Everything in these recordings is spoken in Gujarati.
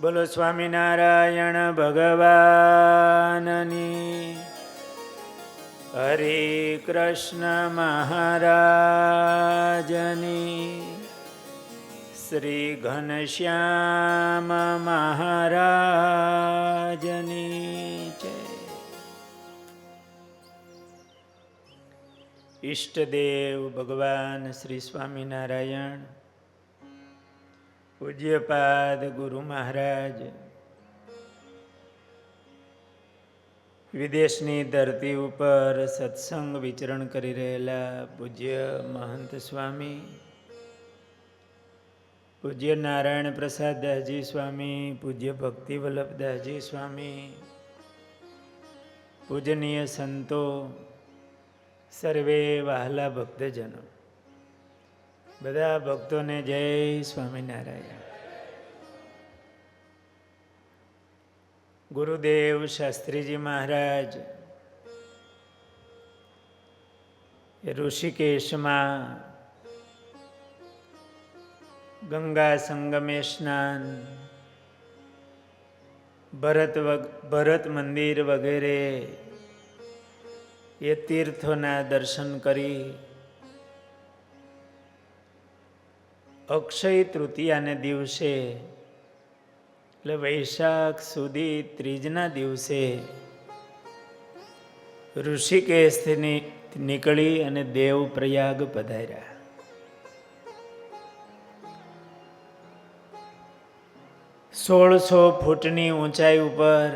બોલો સ્વામિનારાયણ ભગવાનની. હરે કૃષ્ણ મહારાજની. શ્રી ઘનશ્યામ મહારાજની જય. ઈષ્ટદેવ ભગવાન શ્રી સ્વામિનારાયણ, પૂજ્યપાદ ગુરુ મહારાજ, વિદેશની ધરતી ઉપર સત્સંગ વિચરણ કરી રહેલા પૂજ્ય મહંત સ્વામી, પૂજ્ય નારાયણ પ્રસાદ દાસજી સ્વામી, પૂજ્ય ભક્તિ વલ્લભદાસજી સ્વામી, પૂજનીય સંતો, સર્વે વહાલા ભક્તજનો, બધા ભક્તોને જય સ્વામિનારાયણ. ગુરુદેવ શાસ્ત્રીજી મહારાજ ઋષિકેશમાં ગંગા સંગમે સ્નાન, ભરત મંદિર વગેરે એ તીર્થોના દર્શન કરી અક્ષય તૃતીયાને દિવસે એટલે વૈશાખ સુધી ત્રીજના દિવસે ઋષિકેશથી નીકળી અને દેવપ્રયાગ પધાર્યા. સોળસો ફૂટની ઊંચાઈ ઉપર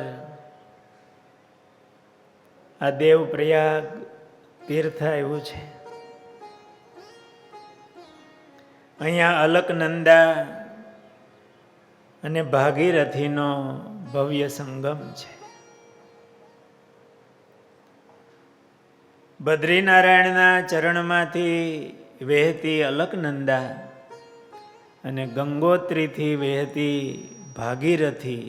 આ દેવપ્રયાગ તીર્થ આવ્યું છે. અહીંયા અલકનંદા અને ભાગીરથીનો ભવ્ય સંગમ છે. બદ્રીનારાયણના ચરણમાંથી વહેતી અલકનંદા અને ગંગોત્રીથી વહેતી ભાગીરથી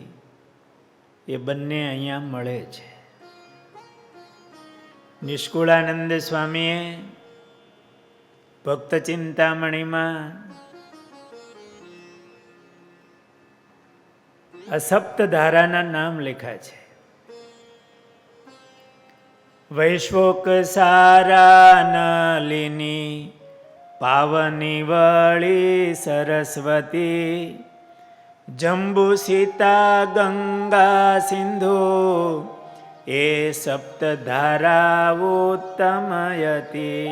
એ બંને અહીંયા મળે છે. નિષ્કુળાનંદ સ્વામીએ ભક્ત ચિંતામણીમાં આ સપ્તધારાના નામ લખ્યા છે. વૈશ્વોક સારા નલિની, પાવની વળી સરસ્વતી, જંબુ સીતા ગંગા સિંધુ, એ સપ્તધારા ઉત્તમયતી.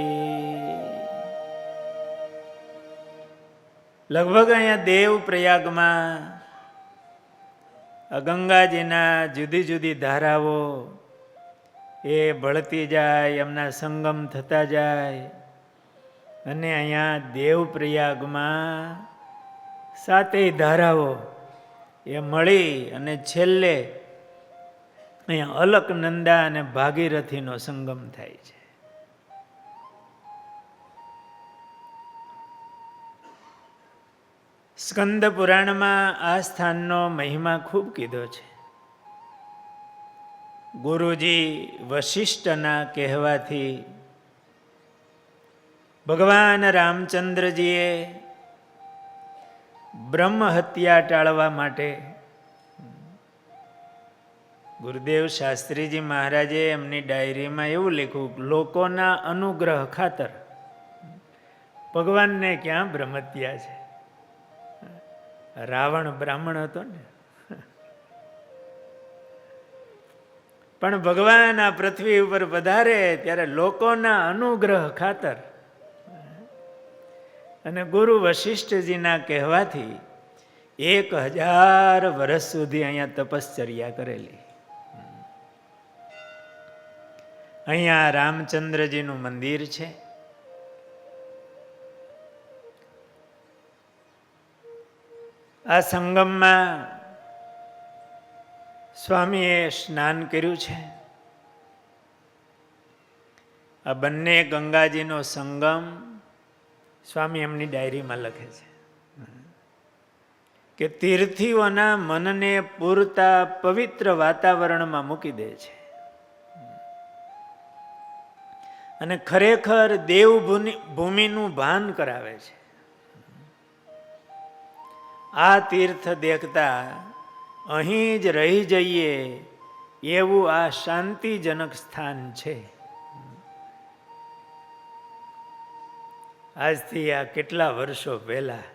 લગભગ અહીંયા દેવ પ્રયાગમાં ગંગાજીના જુદી જુદી ધારાઓ એ ભળતી જાય, એમના સંગમ થતા જાય અને અહીંયા દેવપ્રયાગમાં સાતેય ધારાઓ એ મળી અને છેલ્લે અહીંયા અલકનંદા અને ભાગીરથીનો સંગમ થાય છે. સ્કંદ પુરાણમાં આ સ્થાનનો મહિમા ખૂબ કીધો છે. ગુરુજી વશિષ્ઠના કહેવાથી ભગવાન રામચંદ્રજીએ બ્રહ્મ હત્યા ટાળવા માટે ગુરુદેવ શાસ્ત્રીજી મહારાજે એમની ડાયરીમાં એવું લખ્યું, લોકોના અનુગ્રહ ખાતર ભગવાનને ક્યાં બ્રહ્મ હત્યા છે. રાવણ બ્રાહ્મણ હતો ને, પણ ભગવાન આ પૃથ્વી ઉપર પધારે ત્યારે લોકોના અનુગ્રહ ખાતર અને ગુરુ વશિષ્ઠજીના કહેવાથી 1000 વર્ષ સુધી અહીંયા તપશ્ચર્યા કરેલી. અહીંયા રામચંદ્રજીનું મંદિર છે. આ સંગમમાં સ્વામીએ સ્નાન કર્યું છે. આ બંને ગંગાજીનો સંગમ સ્વામી એમની ડાયરીમાં લખે છે કે તીર્થીઓના મનને પૂરતા પવિત્ર વાતાવરણમાં મૂકી દે છે અને ખરેખર દેવભૂમિનું ભાન કરાવે છે. આ તીર્થ દેખતા અહીં જ રહી જઈએ એવું આ શાંતિજનક સ્થાન છે. આજથી આ કેટલા વર્ષો પહેલા,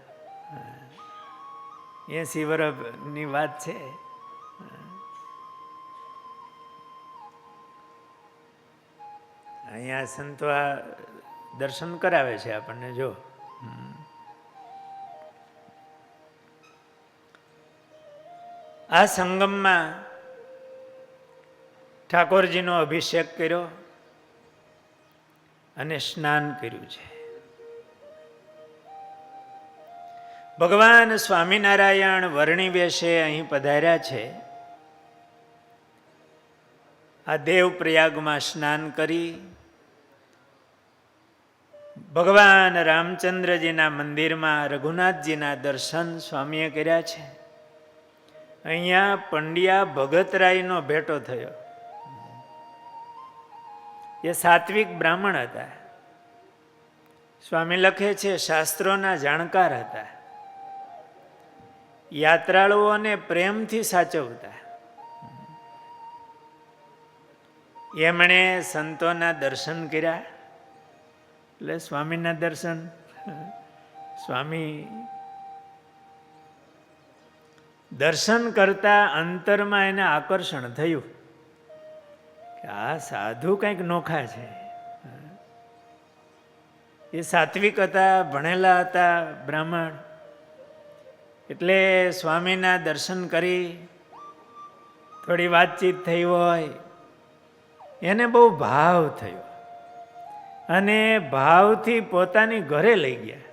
80 વર્ષની વાત છે. અહીંયા સંતો આ દર્શન કરાવે છે આપણને. જો આ સંગમમાં ઠાકોરજીનો અભિષેક કર્યો અને સ્નાન કર્યું છે. ભગવાન સ્વામિનારાયણ વર્ણી વેશે અહીં પધાર્યા છે. આ દેવપ્રયાગમાં સ્નાન કરી ભગવાન રામચંદ્રજીના મંદિરમાં રઘુનાથજીના દર્શન સ્વામીએ કર્યા છે. અહીંયા પંડ્યા ભગતરાયનો ભેટો થયો. એ સાત્વિક બ્રાહ્મણ હતા. સ્વામી લખે છે શાસ્ત્રોના જાણકાર હતા. યાત્રાળુઓને પ્રેમથી સાચવતા. એમણે સંતોના દર્શન કર્યા. એટલે સ્વામીના દર્શન, સ્વામી દર્શન કરતા અંતરમાં એને આકર્ષણ થયું કે આ સાધુ કંઈક નોખા છે. એ સાત્વિક હતા, ભણેલા હતા, બ્રાહ્મણ. એટલે સ્વામીના દર્શન કરી થોડી વાતચીત થઈ હોય, એને બહુ ભાવ થયો અને ભાવથી પોતાની ઘરે લઈ ગયા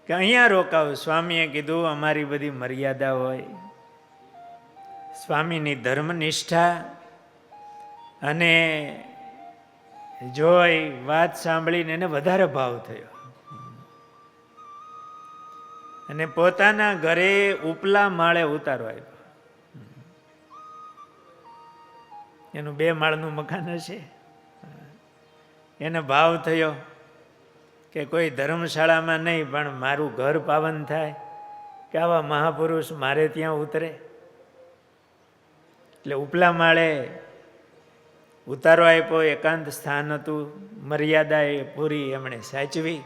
કે અહીંયા રોકાવ. સ્વામીએ કીધું અમારી બધી મર્યાદા હોય. સ્વામીની ધર્મનિષ્ઠા અને જોઈ વાત સાંભળીને એને વધારે ભાવ થયો અને પોતાના ઘરે ઉપલા માળે ઉતારો આપ્યો. એનું 2 માળનું મકાન હશે. એને ભાવ થયો કે કોઈ ધર્મશાળામાં નહીં પણ મારું ઘર પાવન થાય કે આવા મહાપુરુષ મારે ત્યાં ઉતરે. એટલે ઉપલા માળે ઉતારો આપ્યો. એકાંત સ્થાન હતું. મર્યાદા એ પૂરી એમણે સાચવી.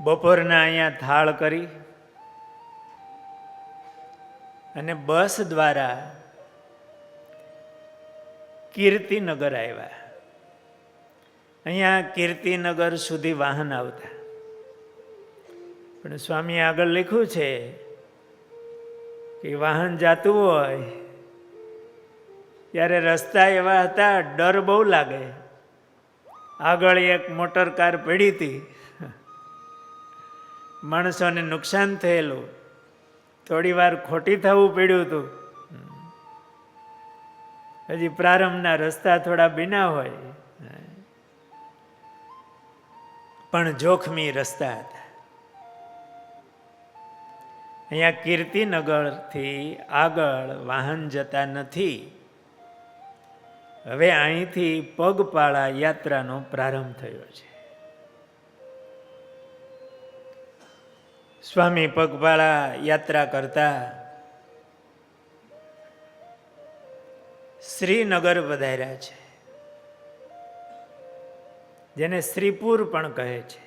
બપોરના અહીંયા થાળ કરી અને બસ દ્વારા કીર્તિનગર આવ્યા. અહીંયા કીર્તિનગર સુધી વાહન આવતા. પણ સ્વામીએ આગળ લખ્યું છે કે વાહન જાતું હોય ત્યારે રસ્તા એવા હતા, ડર બહુ લાગે. આગળ એક મોટર કાર પડી હતી, માણસોને નુકસાન થયેલું. થોડી વાર ખોટી થવું પડ્યું હતું. હજી પ્રારંભના રસ્તા થોડા બીના હોય પણ જોખમી રસ્તા હતા. અહીંયા કીર્તિનગરથી આગળ વાહન જતા નથી. હવે અહીંથી પગપાળા યાત્રાનો પ્રારંભ થયો છે. સ્વામી પગપાળા યાત્રા કરતા શ્રીનગર પધાર્યા છે, જેને શ્રીપુર પણ કહે છે.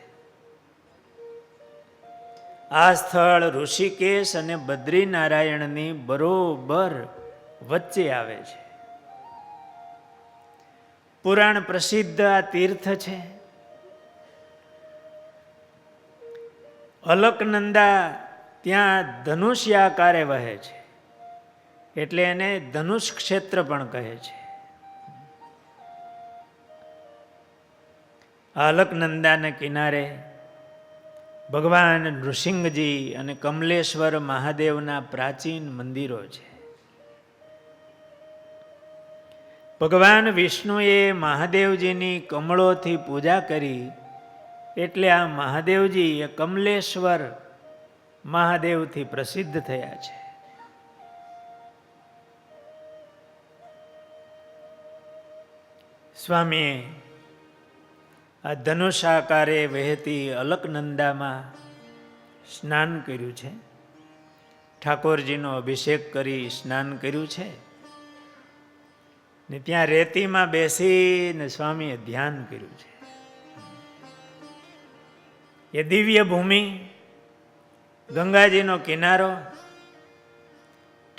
આ સ્થળ ઋષિકેશ અને બદ્રીનારાયણની બરોબર વચ્ચે આવે છે. પુરાણ પ્રસિદ્ધ આ તીર્થ છે. અલકનંદા ત્યાં ધનુષ્યાકારે વહે છે, એટલે એને ધનુષ ક્ષેત્ર પણ કહે છે. આ અલકનંદાના કિનારે ભગવાન નૃસિંહજી અને કમલેશ્વર મહાદેવના પ્રાચીન મંદિરો છે. ભગવાન વિષ્ણુએ મહાદેવજીની કમળોથી પૂજા કરી, એટલે આ મહાદેવજી એ કમલેશ્વર મહાદેવથી પ્રસિદ્ધ થયા છે. સ્વામીએ આ ધનુષાકારે વહેતી અલકનંદામાં સ્નાન કર્યું છે, ઠાકોરજીનો અભિષેક કરી સ્નાન કર્યું છે ને ત્યાં રેતીમાં બેસીને સ્વામીએ ધ્યાન કર્યું છે. એ દિવ્ય ભૂમિ, ગંગાજીનો કિનારો,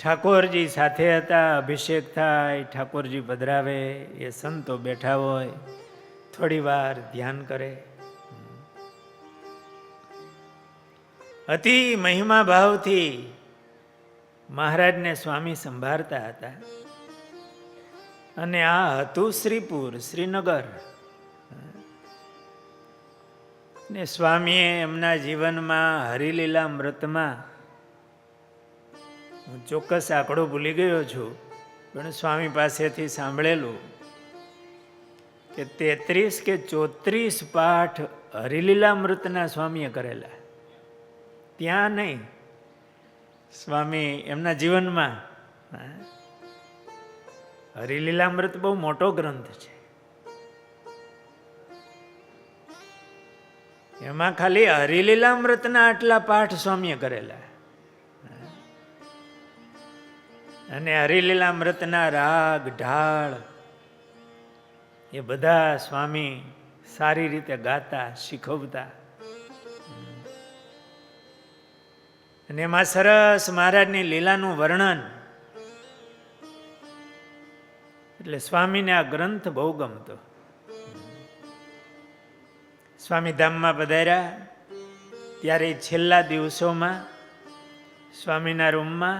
ઠાકોરજી સાથે હતા, અભિષેક થાય, ઠાકોરજી પધરાવે, એ સંતો બેઠા હોય, થોડી વાર ધ્યાન કરે. અતિ મહિમા ભાવથી મહારાજને સ્વામી સંભાળતા હતા. અને આ હતું શ્રીપુર, શ્રીનગર. ને સ્વામીએ એમના જીવનમાં હરિલીલા અમૃતમાં, હું ચોક્કસ આંકડો ભૂલી ગયો છું, પણ સ્વામી પાસેથી સાંભળેલું કે 33 કે 34 પાઠ હરિલીલામૃતના સ્વામીએ કરેલા. ત્યાં નહીં, સ્વામી એમના જીવનમાં. હરિલીલામૃત બહુ મોટો ગ્રંથ છે. એમાં ખાલી હરિલીલામૃતના આટલા પાઠ સ્વામીએ કરેલા. અને હરિલીલામૃતના રાગ ઢાળ એ બધા સ્વામી સારી રીતે ગાતા, શીખવતા. અને એમાં સરસ મહારાજની લીલાનું વર્ણન. એટલે સ્વામીને આ ગ્રંથ બહુ ગમતો. સ્વામી ધામમાં પધાર્યા ત્યારે છેલ્લા દિવસોમાં સ્વામીના રૂમમાં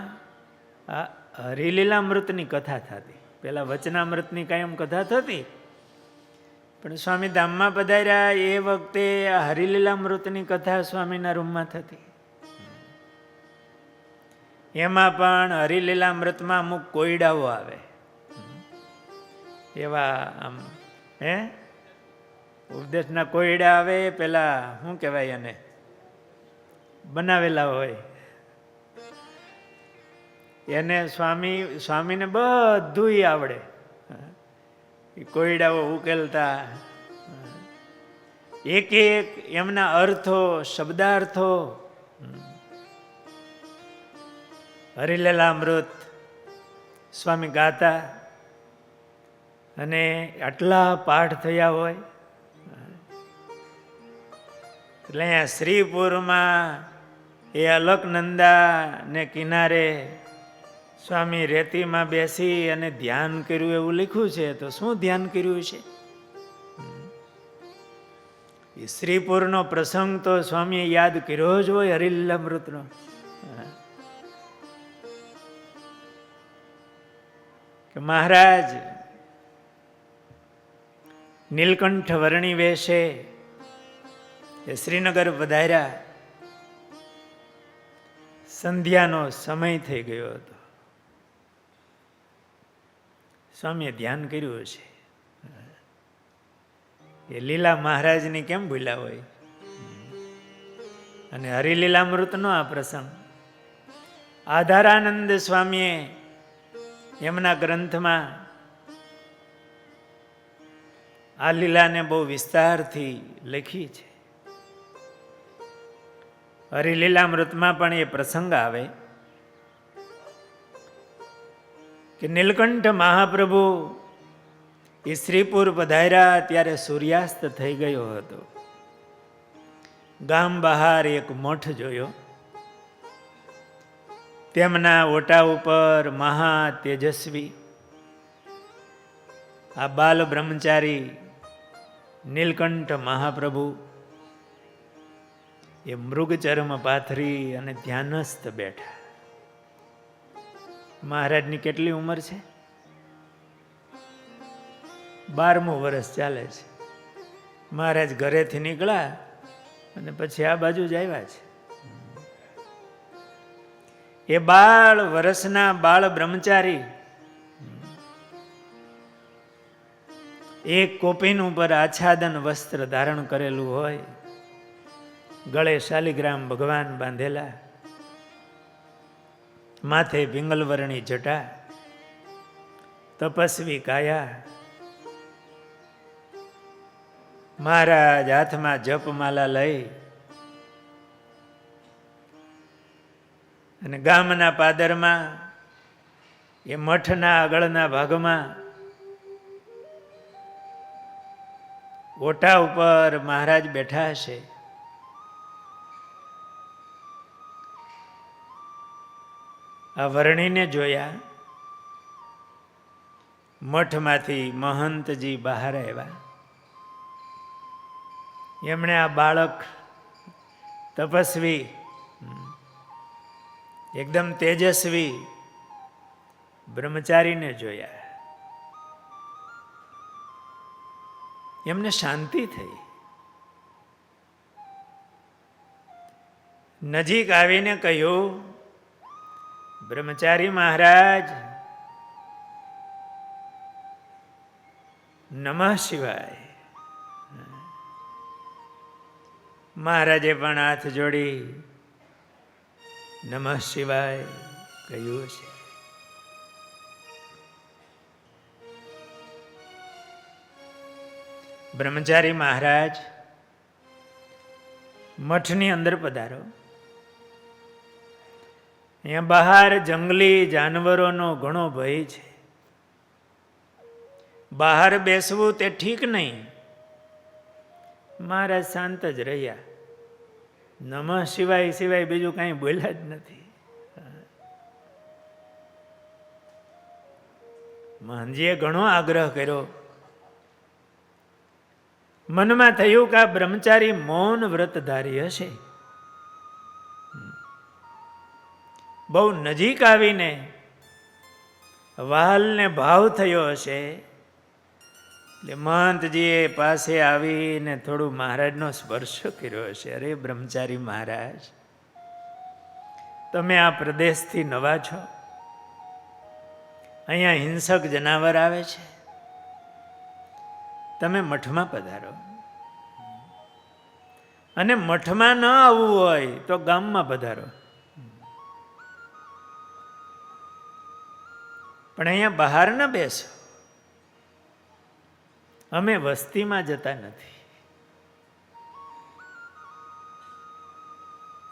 આ હરિલીલામૃતની કથા થતી. પેલા વચનામૃતની કાયમ કથા થતી, પણ સ્વામી ધામમાં પધાર્યા એ વખતે આ હરિલીલામૃતની કથા સ્વામીના રૂમમાં થતી. એમાં પણ હરિલીલામૃતમાં અમુક કોયડાઓ આવે, એવા આમ ઉપદેશના કોયડા આવે, પેલા શું કહેવાય એને, બનાવેલા હોય. એને સ્વામીને બધું આવડે. એ કોયડાઓ ઉકેલતા, એક એક એમના અર્થો, શબ્દાર્થો. હરિલીલામૃત સ્વામી ગાતા, અને આટલા પાઠ થયા હોય. એટલે અહીંયા શ્રીપુરમાં એ અલકનંદા ને કિનારે સ્વામી રેતીમાં બેસી અને ધ્યાન કર્યું એવું લખ્યું છે. તો શું ધ્યાન કર્યું છે? એ શ્રીપુરનો પ્રસંગ તો સ્વામીએ યાદ કર્યો જ હોય, હરિલીલામૃતનો. કે મહારાજ નીલકંઠ વર્ણી વેશે એ શ્રીનગર પધાર્યા. સંધ્યાનો સમય થઈ ગયો હતો. સ્વામીએ ધ્યાન કર્યું છે. એ લીલા મહારાજની કેમ ભૂલ્યા હોય? અને હરિલીલામૃતનો આ પ્રસંગ આધારાનંદ સ્વામીએ એમના ગ્રંથમાં આ લીલાને બહુ વિસ્તારથી લખી છે. હરિલીલામૃતમાં પણ એ પ્રસંગ આવે કે નીલકંઠ મહાપ્રભુ એ શ્રીપુર પધાર્યા ત્યારે સૂર્યાસ્ત થઈ ગયો હતો. ગામ બહાર એક મઠ જોયો. તેમના ઓટા ઉપર મહા તેજસ્વી આ બાલ બ્રહ્મચારી નીલકંઠ મહાપ્રભુ એ મૃગચર્મ પાથરી અને ધ્યાનસ્થ બેઠા. મહારાજની કેટલી ઉંમર છે? 12મું વર્ષ ચાલે છે. મહારાજ ઘરેથી નીકળ્યા અને પછી આ બાજુ જ આવ્યા છે. એ બાળ વર્ષના બાળ બ્રહ્મચારી એક કોપીન ઉપર આચ્છાદન વસ્ત્ર ધારણ કરેલું હોય, ગળે શાલિગ્રામ ભગવાન બાંધેલા, માથે પિંગલવર્ણી જટા, તપસ્વી કાયા, મહારાજ હાથમાં જપમાલા લઈ અને ગામના પાદરમાં એ મઠના આગળના ભાગમાં ઓટા ઉપર મહારાજ બેઠા હશે. આ વર્ણીને જોયા. મઠમાંથી મહંતજી બહાર આવ્યા. એમણે આ બાળક તપસ્વી, એકદમ તેજસ્વી બ્રહ્મચારીને જોયા. એમને શાંતિ થઈ. નજીક આવીને કહ્યું, બ્રહ્મચારી મહારાજ, નમઃ શિવાય. મહારાજે પણ હાથ જોડી નમઃ શિવાય કહ્યું છે. બ્રહ્મચારી મહારાજ, મઠની અંદર પધારો. અહીંયા બહાર જંગલી જાનવરોનો ઘણો ભય છે. બહાર બેસવું તે ઠીક નહીં. મહારાજ શાંત જ રહ્યા. નમઃ શિવાય સિવાય બીજું કાંઈ બોલ્યા જ નથી. મહંતજીએ ઘણો આગ્રહ કર્યો. મનમાં થયું કે આ બ્રહ્મચારી મૌન વ્રતધારી હશે. બહુ નજીક આવીને વહાલને ભાવ થયો હશે. એટલે મહંતજીએ પાસે આવીને થોડું મહારાજનો સ્પર્શ કર્યો હશે. અરે બ્રહ્મચારી મહારાજ, તમે આ પ્રદેશથી નવા છો. અહીંયા હિંસક જનાવર આવે છે. તમે મઠમાં પધારો. અને મઠમાં ન આવવું હોય તો ગામમાં પધારો. પણ અહીંયા બહાર ન બેસો. અમે વસ્તીમાં જતા નથી.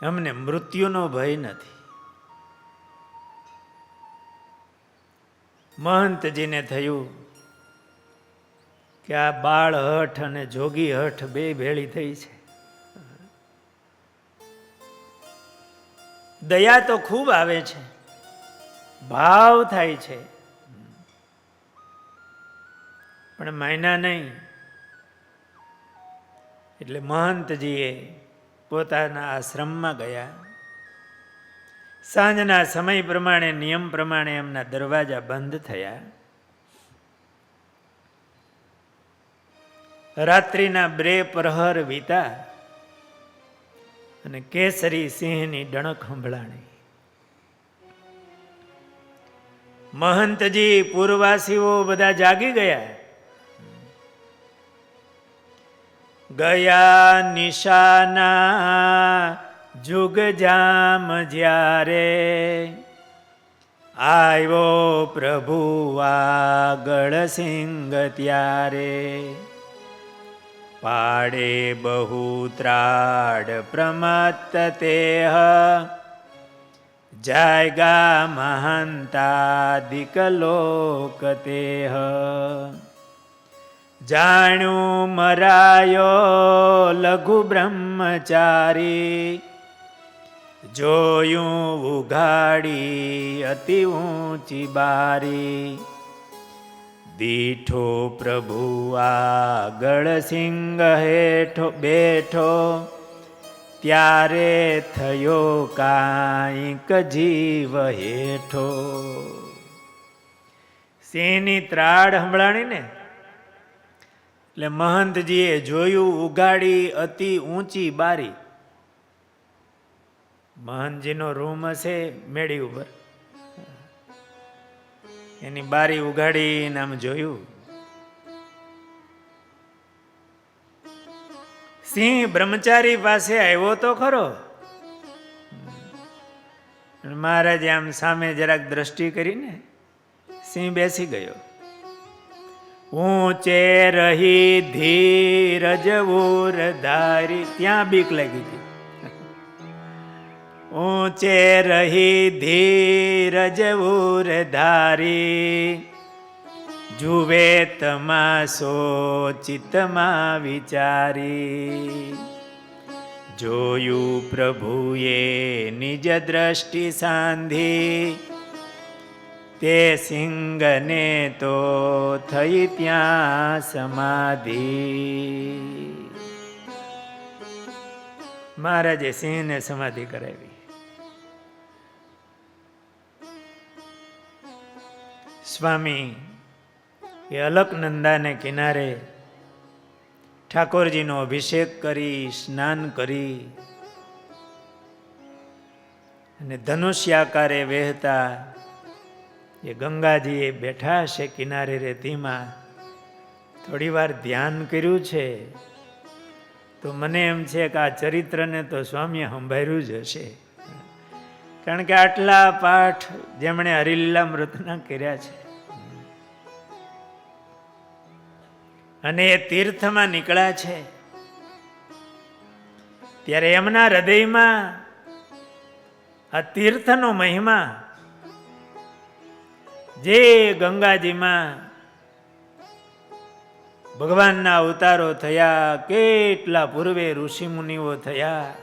અમને મૃત્યુનો ભય નથી. મહંતજીને થયું કે આ બાળ હઠ અને જોગી હઠ બે ભેળી થઈ છે. દયા તો ખૂબ આવે છે, ભાવ થાય છે, પણ માયના નહીં. એટલે મહંતજીએ પોતાના આશ્રમમાં ગયા. સાંજના સમય પ્રમાણે, નિયમ પ્રમાણે એમના દરવાજા બંધ થયા. રાત્રિના 2 પ્રહર વીતા અને કેસરી સિંહની ડણક સંભળાણી. મહંતજી, પૂર્વવાસીઓ બધા જાગી ગયા. ગયા નિશાના જુગ જામ જ્યારે, આવ્યો પ્રભુ આગળ સિંહ ત્યારે, પાડે બહુ ત્રાડ પ્રમત્ત તેહ, જાયગા મહંતાદિક લોક તેહ, જાણ્યું મરાયો લઘુ બ્રહ્મચારી, જોયું ઉઘાડી અતિ ઊંચી બારી, દીઠો પ્રભુ આગળ સિંહ હેઠો બેઠો, ત્યારે થયો કાંઈક જીવ હેઠો. સિંહની ત્રાડ સંભળાણી ને એટલે મહંતજીએ જોયું ઉગાડી અતિ ઊંચી બારી. મહંતજીનો રૂમ હશે મેળી ઉપર, એની બારી ઉગાડીને આમ જોયું. સિંહ બ્રહ્મચારી પાસે આવ્યો તો ખરો. મહારાજે આમ સામે જરાક દ્રષ્ટિ કરીને સિંહ બેસી ગયો. ઊંચે રહી ધીરજ ઉર ધારી, ત્યાં બીક લાગી હતી. ઊંચે રહી ધીરજ ઉર ધારી, જુવે તમાસો ચિત્તમાં વિચારી. જોયું પ્રભુએ નિજ દ્રષ્ટિ સાંધી, તે સિંહને તો થઈ ત્યાં સમાધિ. મહારાજે સિંહને સમાધિ કરાવી. સ્વામી એ અલકનંદાને કિનારે ઠાકોરજીનો અભિષેક કરી, સ્નાન કરી અને ધનુષ્યાકારે વહેતા એ ગંગાજીએ બેઠા હશે કિનારે રેતીમાં. થોડી વાર ધ્યાન કર્યું છે તો મને એમ છે કે આ ચરિત્રને તો સ્વામીએ સંભાળ્યું જ હશે. કારણ કે આટલા પાઠ જેમણે હરિલીલામૃતના કર્યા છે અને એ તીર્થમાં નીકળ્યા છે, ત્યારે એમના હૃદયમાં આ તીર્થનો મહિમા, જે ગંગાજીમાં ભગવાનના અવતારો થયા, કેટલા પૂર્વે ઋષિ મુનિઓ થયા,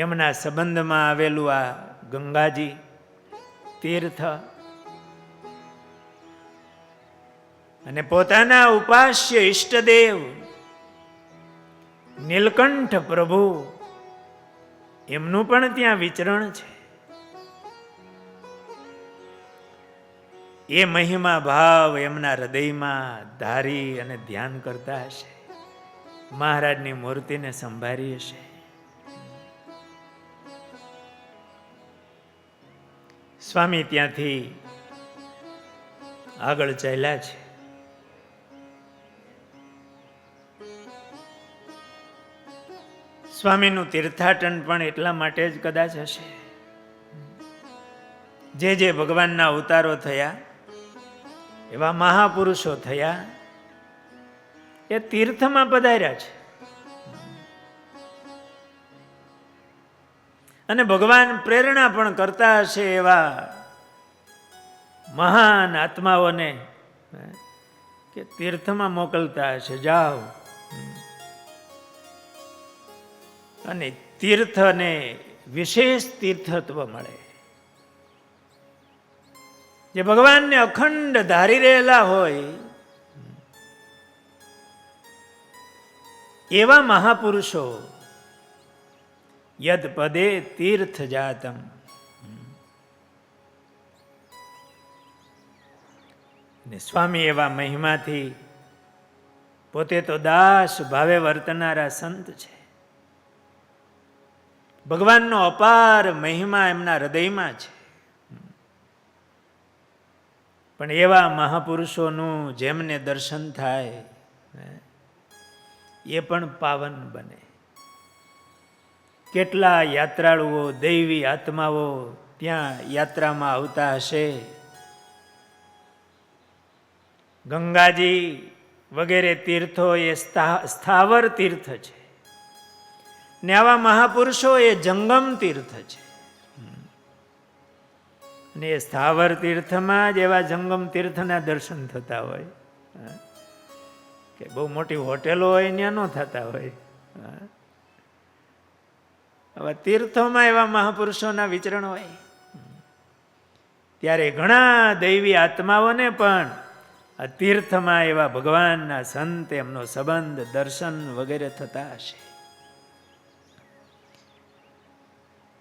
એમના સંબંધમાં આવેલું આ ગંગાજી તીર્થ અને પોતાના ઉપાસ્ય ઈષ્ટદેવ નીલકંઠ પ્રભુ, એમનું પણ ત્યાં વિચરણ છે. એ મહિમા ભાવ એમના હૃદયમાં ધારી અને ધ્યાન કરતા હશે. મહારાજની મૂર્તિને સંભાળી હશે. સ્વામી ત્યાંથી આગળ ચાલ્યા છે. સ્વામીનું તીર્થાટન પણ એટલા માટે જ કદાચ હશે, જે ભગવાનના અવતારો થયા, એવા મહાપુરુષો થયા, એ તીર્થમાં પધાર્યા છે. અને ભગવાન પ્રેરણા પણ કરતા હશે એવા મહાન આત્માઓને કે તીર્થમાં મોકલતા હશે, જાઓ. અને તીર્થને વિશેષ તીર્થત્વ મળે. જે ભગવાનને અખંડ ધારી રહેલા હોય એવા મહાપુરુષો, યદ પદે તીર્થ જાતમ. ને સ્વામી એવા મહિમાથી પોતે તો દાસ ભાવે વર્તનારા સંત છે. ભગવાનનો અપાર મહિમા એમના હૃદયમાં છે. પણ એવા મહાપુરુષોનું જેમને દર્શન થાય એ પણ પાવન બને. કેટલા યાત્રાળુઓ, દૈવી આત્માઓ ત્યાં યાત્રામાં આવતા હશે. ગંગાજી વગેરે તીર્થો એ સ્થાવર તીર્થ છે, ને આવા મહાપુરુષો એ જંગમ તીર્થ છે. અને એ સ્થાવર તીર્થમાં જ એવા જંગમ તીર્થના દર્શન થતા હોય કે બહુ મોટી હોટેલો હોય ત્યાં ન થતા હોય. હવે તીર્થોમાં એવા મહાપુરુષોના વિચરણ હોય, ત્યારે ઘણા દૈવી આત્માઓને પણ આ તીર્થમાં એવા ભગવાનના સંત, એમનો સંબંધ, દર્શન વગેરે થતા હશે.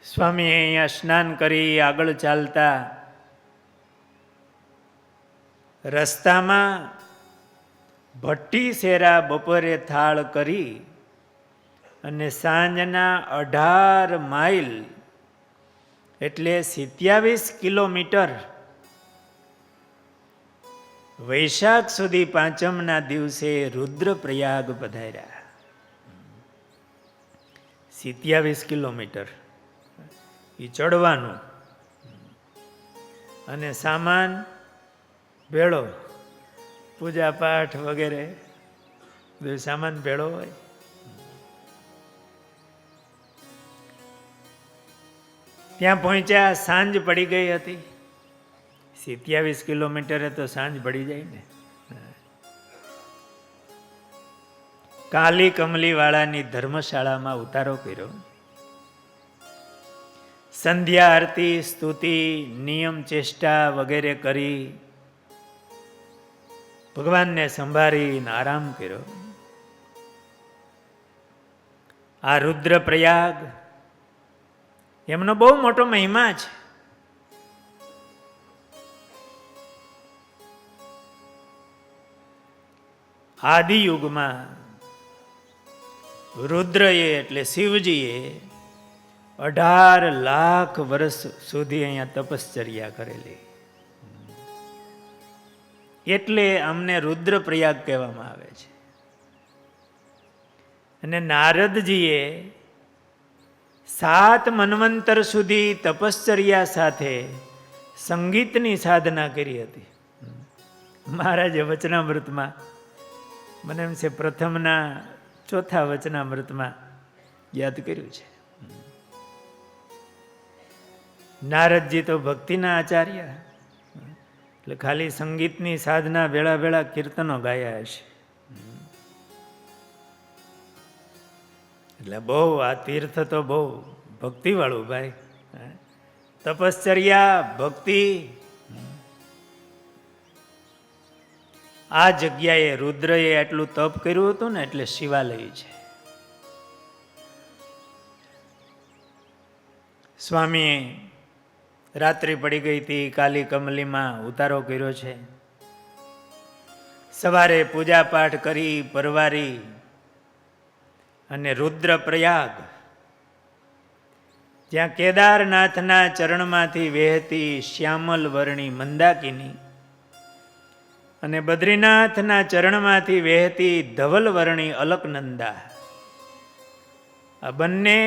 સ્વામી અહીંયા સ્નાન કરી આગળ ચાલતા રસ્તામાં ભટ્ટી શેરા બપોરે થાળ કરી અને સાંજના 18 માઇલ એટલે 27 કિલોમીટર વૈશાખ સુધી પાંચમના દિવસે રુદ્રપ્રયાગ પધાર્યા. 27 કિલોમીટર એ ચડવાનું અને સામાન ભેળો પૂજા પાઠ વગેરે બધું સામાન ભેળો હોય. ત્યાં પહોંચ્યા, સાંજ પડી ગઈ હતી. 27 કિલોમીટરે તો સાંજ પડી જાય ને. કાલી કમલી વાળાની ધર્મશાળામાં ઉતારો કર્યો. સંધ્યા આરતી, સ્તુતિ, નિયમ ચેષ્ટા વગેરે કરી ભગવાનને સંભાળીને આરામ કર્યો. આ રુદ્રપ્રયાગ એમનો બહુ મોટો મહિમા છે. આદિ યુગમાં રુદ્રએ એટલે શિવજીએ 18 લાખ વર્ષ સુધી અહીંયા તપશ્ચર્યા કરેલી. એટલે અમને રુદ્રપ્રયાગ કહેવામાં આવે છે. અને નારદજીએ 7 મન્વંતર સુધી તપશ્ચર્યા સાથે સંગીતની સાધના કરી હતી. મહારાજે વચનામૃતમાં, મને એમ છે પ્રથમના 4થા વચનામૃતમાં યાદ કર્યું છે. નારદજી તો ભક્તિના આચાર્ય, એટલે ખાલી સંગીતની સાધના વેળા વેળા કીર્તનો ગાયા હશે. એટલે બહુ આ તીર્થ તો બહુ ભક્તિવાળું ભાઈ. તપશ્ચર્યા, ભક્તિ. આ જગ્યાએ રુદ્રએ એટલું તપ કર્યું હતું ને, એટલે શિવાલય છે. સ્વામીએ રાત્રિ પડી ગઈ હતી, કાલી કમલીમાં ઉતારો કર્યો છે. સવારે પૂજા પાઠ કરી પરવારી અને રુદ્રપ્રયાગ, જ્યાં કેદારનાથના ચરણમાંથી વહેતી શ્યામલ વર્ણી મંદાકિની અને બદ્રીનાથના ચરણમાંથી વહેતી ધવલ વર્ણી અલકનંદા, આ બંને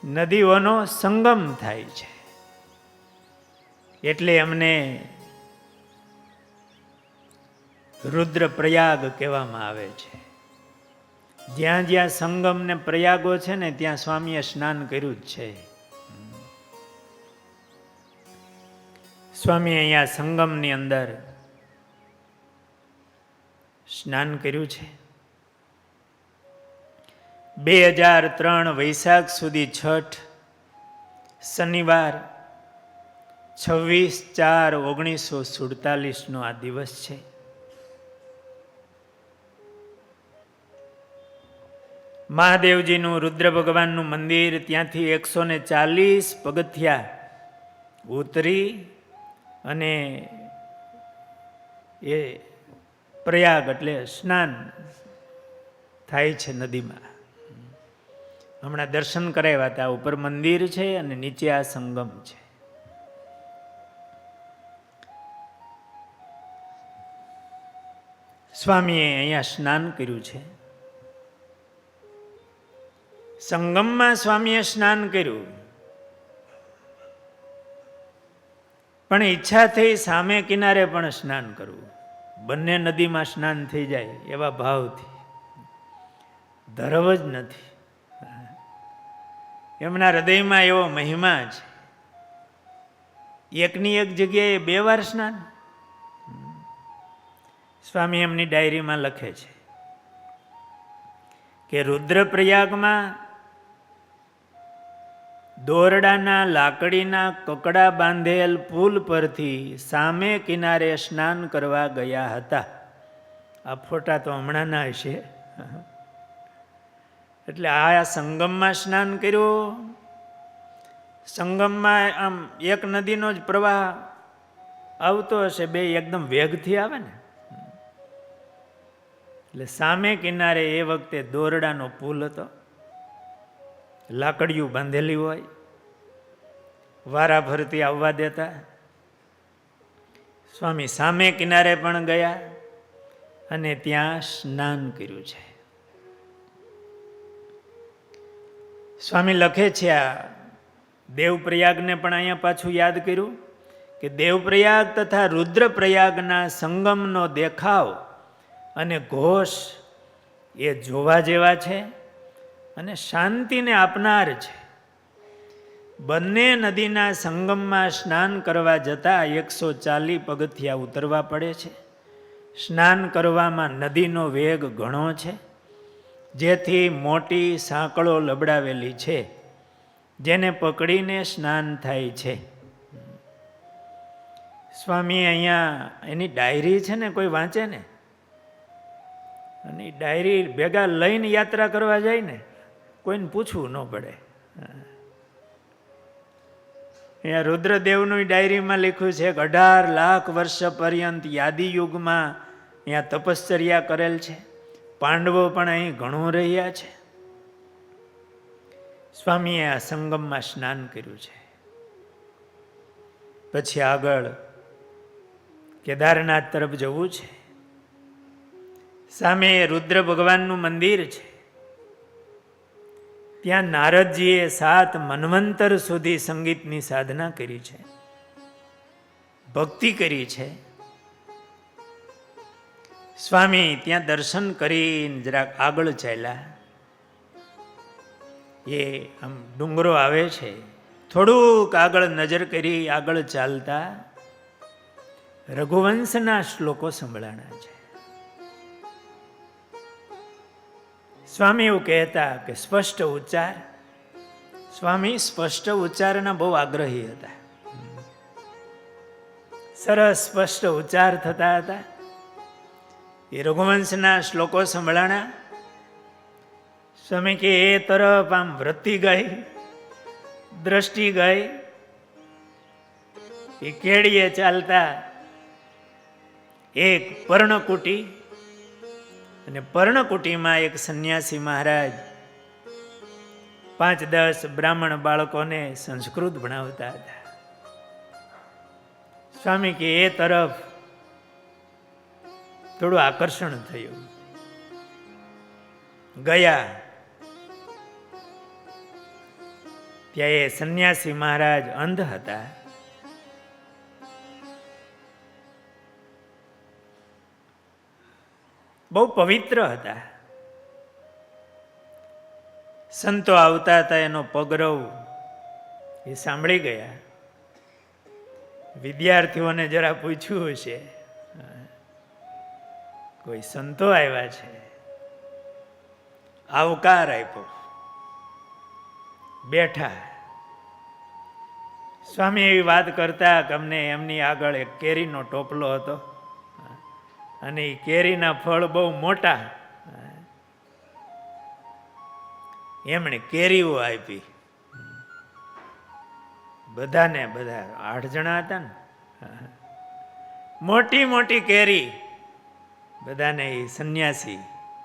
નદીઓનો સંગમ થાય છે. એટલે અમને રુદ્રપ્રયાગ કહેવામાં આવે છે. જ્યાં જ્યાં સંગમ ને પ્રયાગો છે ને, ત્યાં સ્વામીએ સ્નાન કર્યું જ છે. સ્વામી અહીંયા સંગમની અંદર સ્નાન કર્યું છે. 2003 વૈશાખ સુધી છઠ, શનિવાર 26/4/1947 આ દિવસ છે. મહાદેવજીનું, રુદ્ર ભગવાનનું મંદિર, ત્યાંથી 140 પગથિયા ઉતરી અને એ પ્રયાગ એટલે સ્નાન થાય છે નદીમાં. હમણાં દર્શન કરાવ્યા હતા. ઉપર મંદિર છે અને નીચે આ સંગમ છે. સ્વામીએ અહીંયા સ્નાન કર્યું છે. સંગમમાં સ્વામીએ સ્નાન કર્યું, પણ ઈચ્છા થઈ સામે કિનારે પણ સ્નાન કરવું. બંને નદીમાં સ્નાન થઈ જાય એવા ભાવથી. ધરવ જ નથી. એમના હૃદયમાં એવો મહિમા છે. એકની એક જગ્યાએ 2 વાર સ્નાન. સ્વામી એમની ડાયરીમાં લખે છે કે રુદ્રપ્રયાગમાં દોરડાના લાકડીના કકડા બાંધેલ પુલ પરથી સામે કિનારે સ્નાન કરવા ગયા હતા. આ ફોટા તો હમણાંના હશે. એટલે આ સંગમમાં સ્નાન કર્યું. સંગમમાં આમ એક નદીનો જ પ્રવાહ આવતો હશે, 2 એકદમ વેગથી આવે ને. એટલે સામે કિનારે એ વખતે દોરડાનો પુલ હતો, લાકડીયું બાંધેલી હોય, વારા ફરતી આવવા દેતા. સ્વામી સામે કિનારે પણ ગયા અને ત્યાં સ્નાન કર્યું છે. સ્વામી લખે છે આ દેવપ્રયાગને પણ અહીંયા પાછું યાદ કર્યું કે દેવપ્રયાગ તથા રુદ્રપ્રયાગના સંગમનો દેખાવ અને ઘોષ એ જોવા જેવા છે અને શાંતિને આપનાર છે. બંને નદીના સંગમમાં સ્નાન કરવા જતાં 140 પગથિયા ઉતરવા પડે છે. સ્નાન કરવામાં નદીનો વેગ ઘણો છે, જેથી મોટી સાંકળો લબડાવેલી છે, જેને પકડીને સ્નાન થાય છે. સ્વામી અહીંયા એની ડાયરી છે ને, કોઈ વાંચે ને અને ડાયરી ભેગા લઈને યાત્રા કરવા જાય ને, કોઈને પૂછવું ન પડે. અહીંયા રુદ્રદેવનું ડાયરીમાં લખ્યું છે કે 18 લાખ વર્ષ પર્યંત યાદી યુગમાં અહીંયા તપશ્ચર્યા કરેલ છે. પાંડવો પણ અહીં ઘણું રહ્યા છે. સ્વામીએ આ સંગમમાં સ્નાન કર્યું છે. પછી આગળ કેદારનાથ તરફ જવું છે. સામે રુદ્ર ભગવાનનું મંદિર છે. ત્યાં નારદજીએ 7 મન્વંતર સુધી સંગીતની સાધના કરી છે, ભક્તિ કરી છે. સ્વામી ત્યાં દર્શન કરીને જરાક આગળ ચાલ્યા. એ આમ ડુંગરો આવે છે, થોડુંક આગળ નજર કરી આગળ ચાલતા રઘુવંશના શ્લોકો સંભળાણા છે. સ્વામી એવું કહેતા કે સ્પષ્ટ ઉચ્ચાર. સ્વામી સ્પષ્ટ ઉચ્ચારના બહુ આગ્રહી હતા. સરસ સ્પષ્ટ ઉચ્ચાર થતા હતા. એ રઘુવંશના શ્લોકો સંભળાણા. સ્વામી કે એ તરફ આમ વૃત્તિ ગઈ, દ્રષ્ટિ ગઈ. એ કેડીએ ચાલતા એક પર્ણકુટી, અને પર્ણકુટીમાં એક સંન્યાસી મહારાજ 5-10 બ્રાહ્મણ બાળકોને સંસ્કૃત ભણાવતા હતા. સ્વામી કે એ તરફ થોડું આકર્ષણ થયું. ગયા ત્યાં એ સંન્યાસી મહારાજ અંધ હતા. બહુ પવિત્ર હતા. સંતો આવતા હતા, એનો પગરવ એ સાંભળી ગયા. વિદ્યાર્થીઓને જરા પૂછ્યું હશે, કોઈ સંતો આવ્યા છે. આવકાર આપ્યો, બેઠા. સ્વામી એવી વાત કરતા કે અમને એમની આગળ એક કેરીનો ટોપલો હતો અને એ કેરીના ફળ બહુ મોટા. એમણે કેરીઓ આપી બધાને. બધા 8 જણા હતા ને, મોટી મોટી કેરી બધાને. એ સંન્યાસી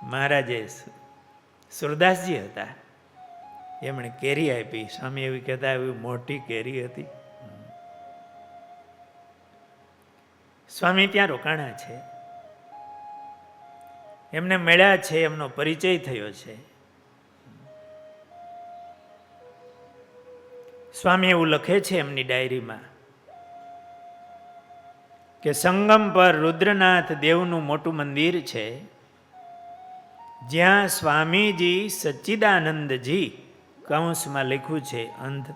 મહારાજે સુરદાસજી હતા, એમણે કેરી આપી. સ્વામી એવી કહેતા એવી મોટી કેરી હતી. સ્વામી ત્યાં રોકાણા છે, એમને મળ્યા છે, એમનો પરિચય થયો છે. સ્વામી એવું લખે છે એમની ડાયરીમાં કે સંગમ પર રુદ્રનાથ દેવનું મોટું મંદિર છે, જ્યાં સ્વામીજી સચ્ચિદાનંદજી કૌંસમાં લખ્યું છે અંધ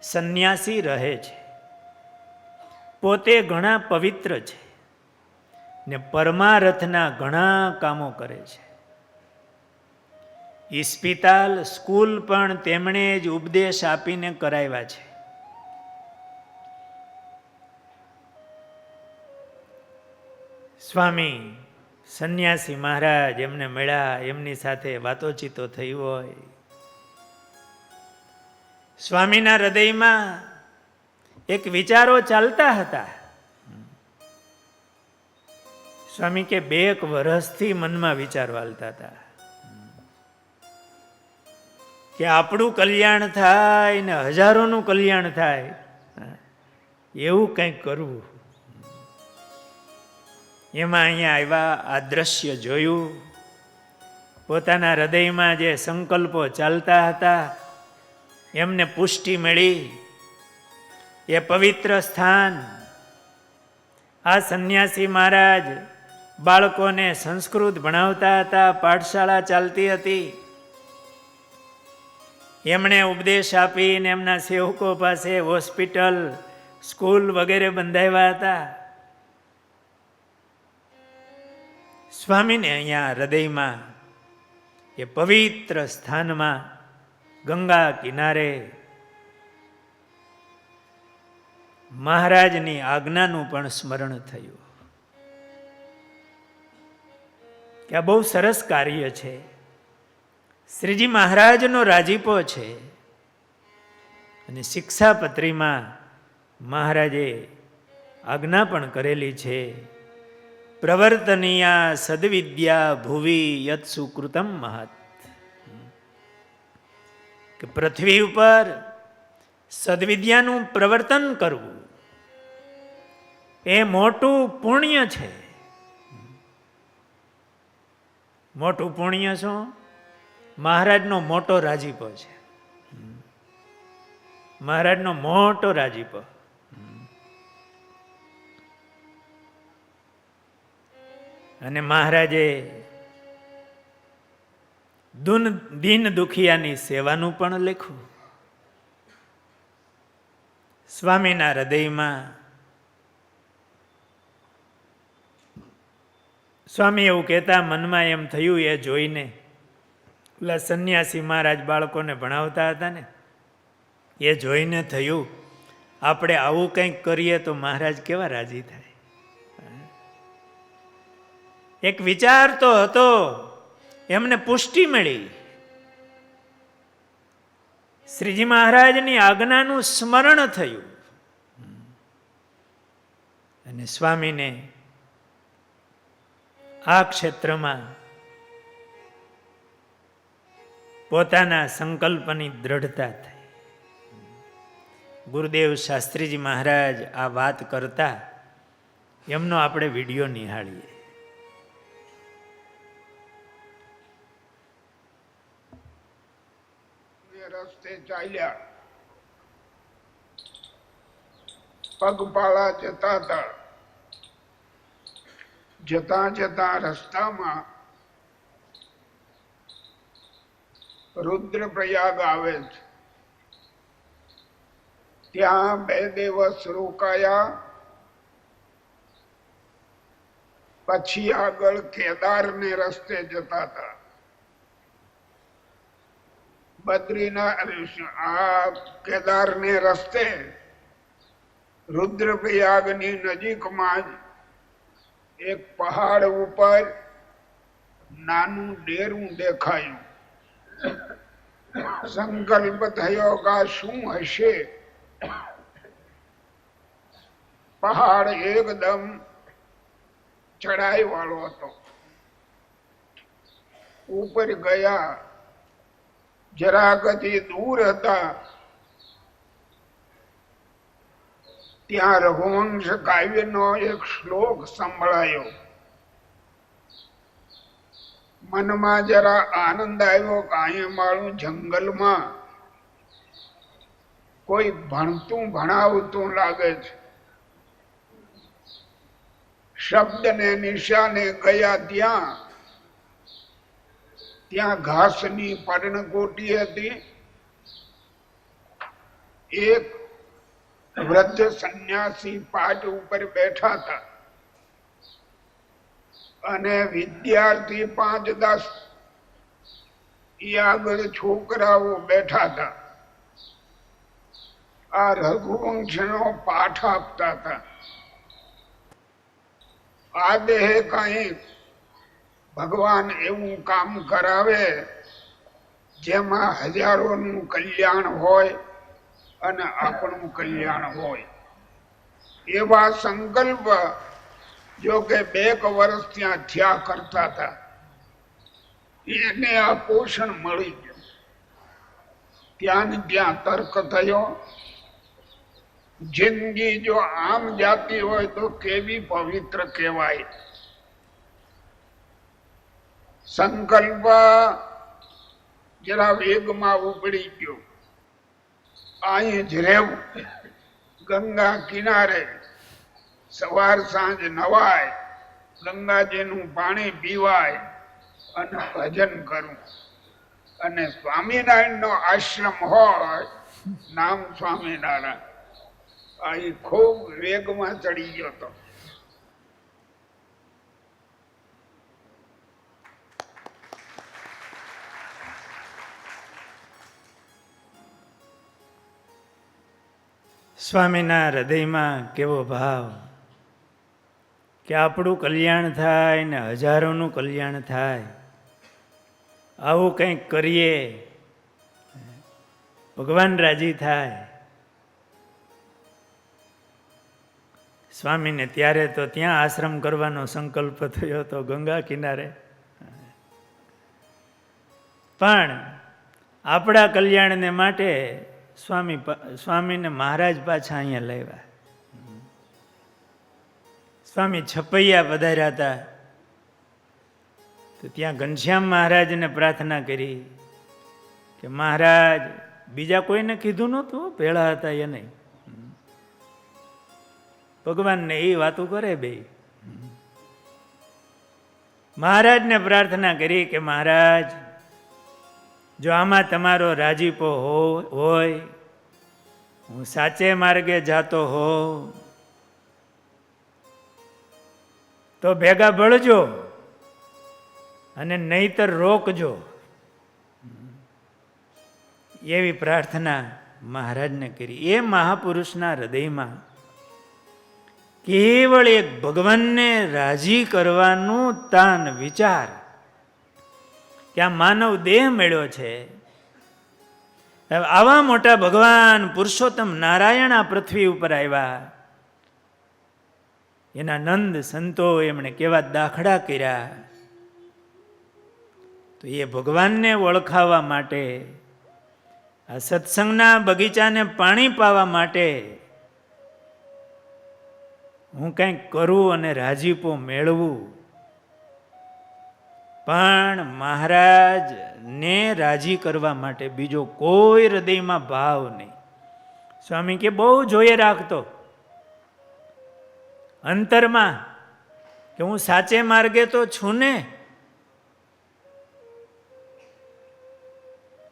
સંન્યાસી રહે છે. પોતે ઘણા પવિત્ર છે ને પરમારથના ઘણા કામો કરે છે. ઇસ્પિતાલ, સ્કૂલ પણ તેમણે જ ઉપદેશ આપીને કરાવ્યા છે. સ્વામી સંન્યાસી મહારાજ એમને મળ્યા, એમની સાથે વાતોચીતો થઈ હોય. સ્વામીના હૃદયમાં એક વિચારો ચાલતા હતા. સ્વામી કે 2 વર્ષથી મનમાં વિચારો હાલતા હતા કે આપણું કલ્યાણ થાય ને હજારોનું કલ્યાણ થાય, એવું કંઈક કરવું. એમાં અહીંયા આવ્યા, આ દ્રશ્ય જોયું. પોતાના હૃદયમાં જે સંકલ્પો ચાલતા હતા એમને પુષ્ટિ મળી. એ પવિત્ર સ્થાન. આ સંન્યાસી મહારાજ બાળકોને સંસ્કૃત ભણાવતા હતા, પાઠશાળા ચાલતી હતી. એમણે ઉપદેશ આપીને એમના સેવકો પાસે હોસ્પિટલ, સ્કૂલ વગેરે બંધાવ્યા હતા. સ્વામીને અહીંયા હૃદયમાં એ પવિત્ર સ્થાનમાં ગંગા કિનારે મહારાજની આજ્ઞાનું પણ સ્મરણ થયું કે આ બહુ સરસ કાર્ય છે. શ્રીજી મહારાજનો રાજીપો છે. અને શિક્ષાપત્રીમાં મહારાજે આજ્ઞા પણ કરેલી છે, પ્રવર્તનીયા સદવિદ્યા ભુવિ યત સુકૃતમ મહત. કે પૃથ્વી ઉપર સદવિદ્યાનું પ્રવર્તન કરવું એ મોટું પુણ્ય છે. મોટું પુણ્ય શું? મહારાજનો મોટો રાજીપો છે. મહારાજનો મોટો રાજીપો. અને મહારાજે દીન દુખિયાની સેવાનું પણ લખ્યું. સ્વામીના હૃદયમાં સ્વામી એવું કહેતા, મનમાં એમ થયું એ જોઈને, પેલા સંન્યાસી મહારાજ બાળકોને ભણાવતા હતા ને, એ જોઈને થયું આપણે આવું કંઈક કરીએ તો મહારાજ કેવા રાજી થાય. એક વિચાર તો હતો, એમને પુષ્ટિ મળી. શ્રીજી મહારાજની આજ્ઞાનું સ્મરણ થયું. અને સ્વામીને આ ક્ષેત્રમાં પોતાના સંકલ્પની દ્રઢતા થઈ. ગુરુદેવ શાસ્ત્રીજી મહારાજ આ વાત કરતા, એમનો આપણે વિડીયો નિહાળીએ. રસ્તે ચાલ્યા, પગપાળા જતા હતા. જતા જતા રસ્તામાં રુદ્રપ્રયાગ આવે છે. ત્યાં 2 દિવસ રોકાયા. પછી આગળ કેદારને રસ્તે જતા હતા. બદ્રીનાથ આ કેદારને રસ્તે રુદ્રપ્રયાગની નજીકમાં જ એક પહાડ ઉપર નાનું ડેરું દેખાયું. સંકલ્પ થયો કે શું હશે? પહાડ એકદમ ચડાઈ વાળો હતો. ઉપર ગયા, જરાકથી દૂર હતા, ત્યાં રઘુવંશ કાવ્યનો એક શ્લોક સંભળાયો. મનમાં જરા આનંદ આવ્યો કે અહીંયા મારું જંગલમાં કોઈ ભણતું ભણાવતું લાગે છે. શબ્દને નિશાને ગયા. ત્યાં ઘાસની પર્ણકોટી હતી. એક વૃદ્ધ સંન્યાસી પાટ ઉપર બેઠા હતા અને વિદ્યાર્થી 5-10 આગળ છોકરાઓ બેઠા હતા. આ રઘુવંશનો પાઠ આપતા હતા. આ દેહ કઈ ભગવાન એવું કામ કરાવે જેમાં હજારોનું કલ્યાણ હોય અને આપણું કલ્યાણ હોય. એવા સંકલ્પ જો કે 2 વર્ષ ત્યાં થયા કરતા હતા. એને આ પોષણ મળી ગયું. ત્યાં ને ત્યાં તર્ક થયો. જિંદગી જો આમ જાતી હોય તો કેવી પવિત્ર કહેવાય. સંકલ્પ જરા વેગમાં ઉપડી ગયો. અહીં જ રહેવું, ગંગા કિનારે સવાર સાંજ નવાય, ગંગાજીનું પાણી પીવાય અને ભજન કરવું. અને સ્વામિનારાયણ નો આશ્રમ હોય, નામ સ્વામિનારાયણ, આ ઈ ખૂબ વેગમાં ચડી ગયો હતો. સ્વામીના હૃદયમાં કેવો ભાવ કે આપણું કલ્યાણ થાય ને હજારોનું કલ્યાણ થાય, આવું કંઈક કરીએ, ભગવાન રાજી થાય. સ્વામીને ત્યારે તો ત્યાં આશ્રમ કરવાનો સંકલ્પ થયો હતો ગંગા કિનારે, પણ આપણા કલ્યાણને માટે સ્વામીને મહારાજ પાછા અહીંયા લાવ્યા. સ્વામી છપૈયા પધાર્યા હતા તો ત્યાં ઘનશ્યામ મહારાજને પ્રાર્થના કરી કે મહારાજ, બીજા કોઈને કીધું નહોતું, ભેળા હતા એ નહીં, ભગવાનને એ વાતો કરે બે. મહારાજને પ્રાર્થના કરી કે મહારાજ, જો આમાં તમારો રાજીપો હોય, હું સાચે માર્ગે જાતો હોઉં તો ભેગા ભળજો અને નહીતર રોકજો. એવી પ્રાર્થના મહારાજને કરી. એ મહાપુરુષના હૃદયમાં કેવળ એક ભગવાનને રાજી કરવાનું તાન વિચાર કે આ માનવ દેહ મળ્યો છે, આવા મોટા ભગવાન પુરુષોત્તમ નારાયણ આ પૃથ્વી ઉપર આવ્યા, એના નંદ સંતો એમણે કેવા દાખલા કર્યા. તો એ ભગવાનને ઓળખાવા માટે, આ સત્સંગના બગીચાને પાણી પાવા માટે હું કંઈક કરું અને રાજીપો મેળવું. પણ મહારાજને રાજી કરવા માટે બીજો કોઈ હૃદયમાં ભાવ નહીં. સ્વામી કે બહુ જોઈએ રાખતો અંતરમાં કે હું સાચે માર્ગે તો છું ને,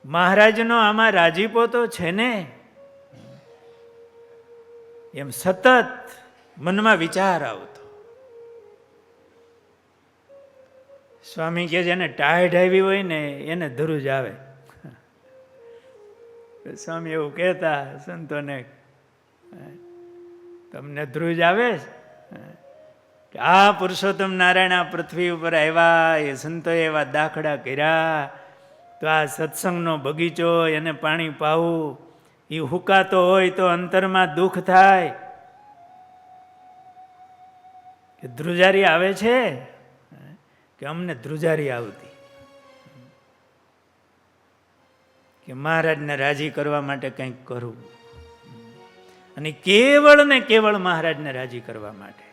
મહારાજનો આમાં રાજીપો તો છે ને, એમ સતત મનમાં વિચાર આવતો. સ્વામી કે જેને ટાઢ આવી હોય ને એને ધ્રુજ આવે. સ્વામી એવું કહેતા સંતોને, તમને ધ્રુજ આવે કે આ પુરુષોત્તમ નારાયણ આ પૃથ્વી ઉપર આવ્યા, એ સંતોએ એવા દાખલા કર્યા, તો આ સત્સંગનો બગીચો એને પાણી પાવું, એ હુકાતો હોય તો અંતરમાં દુઃખ થાય. કે ધ્રુજારી આવે છે કે અમને ધ્રુજારી આવતી, કે મહારાજને રાજી કરવા માટે કંઈક કરવું, અને કેવળ ને કેવળ મહારાજને રાજી કરવા માટે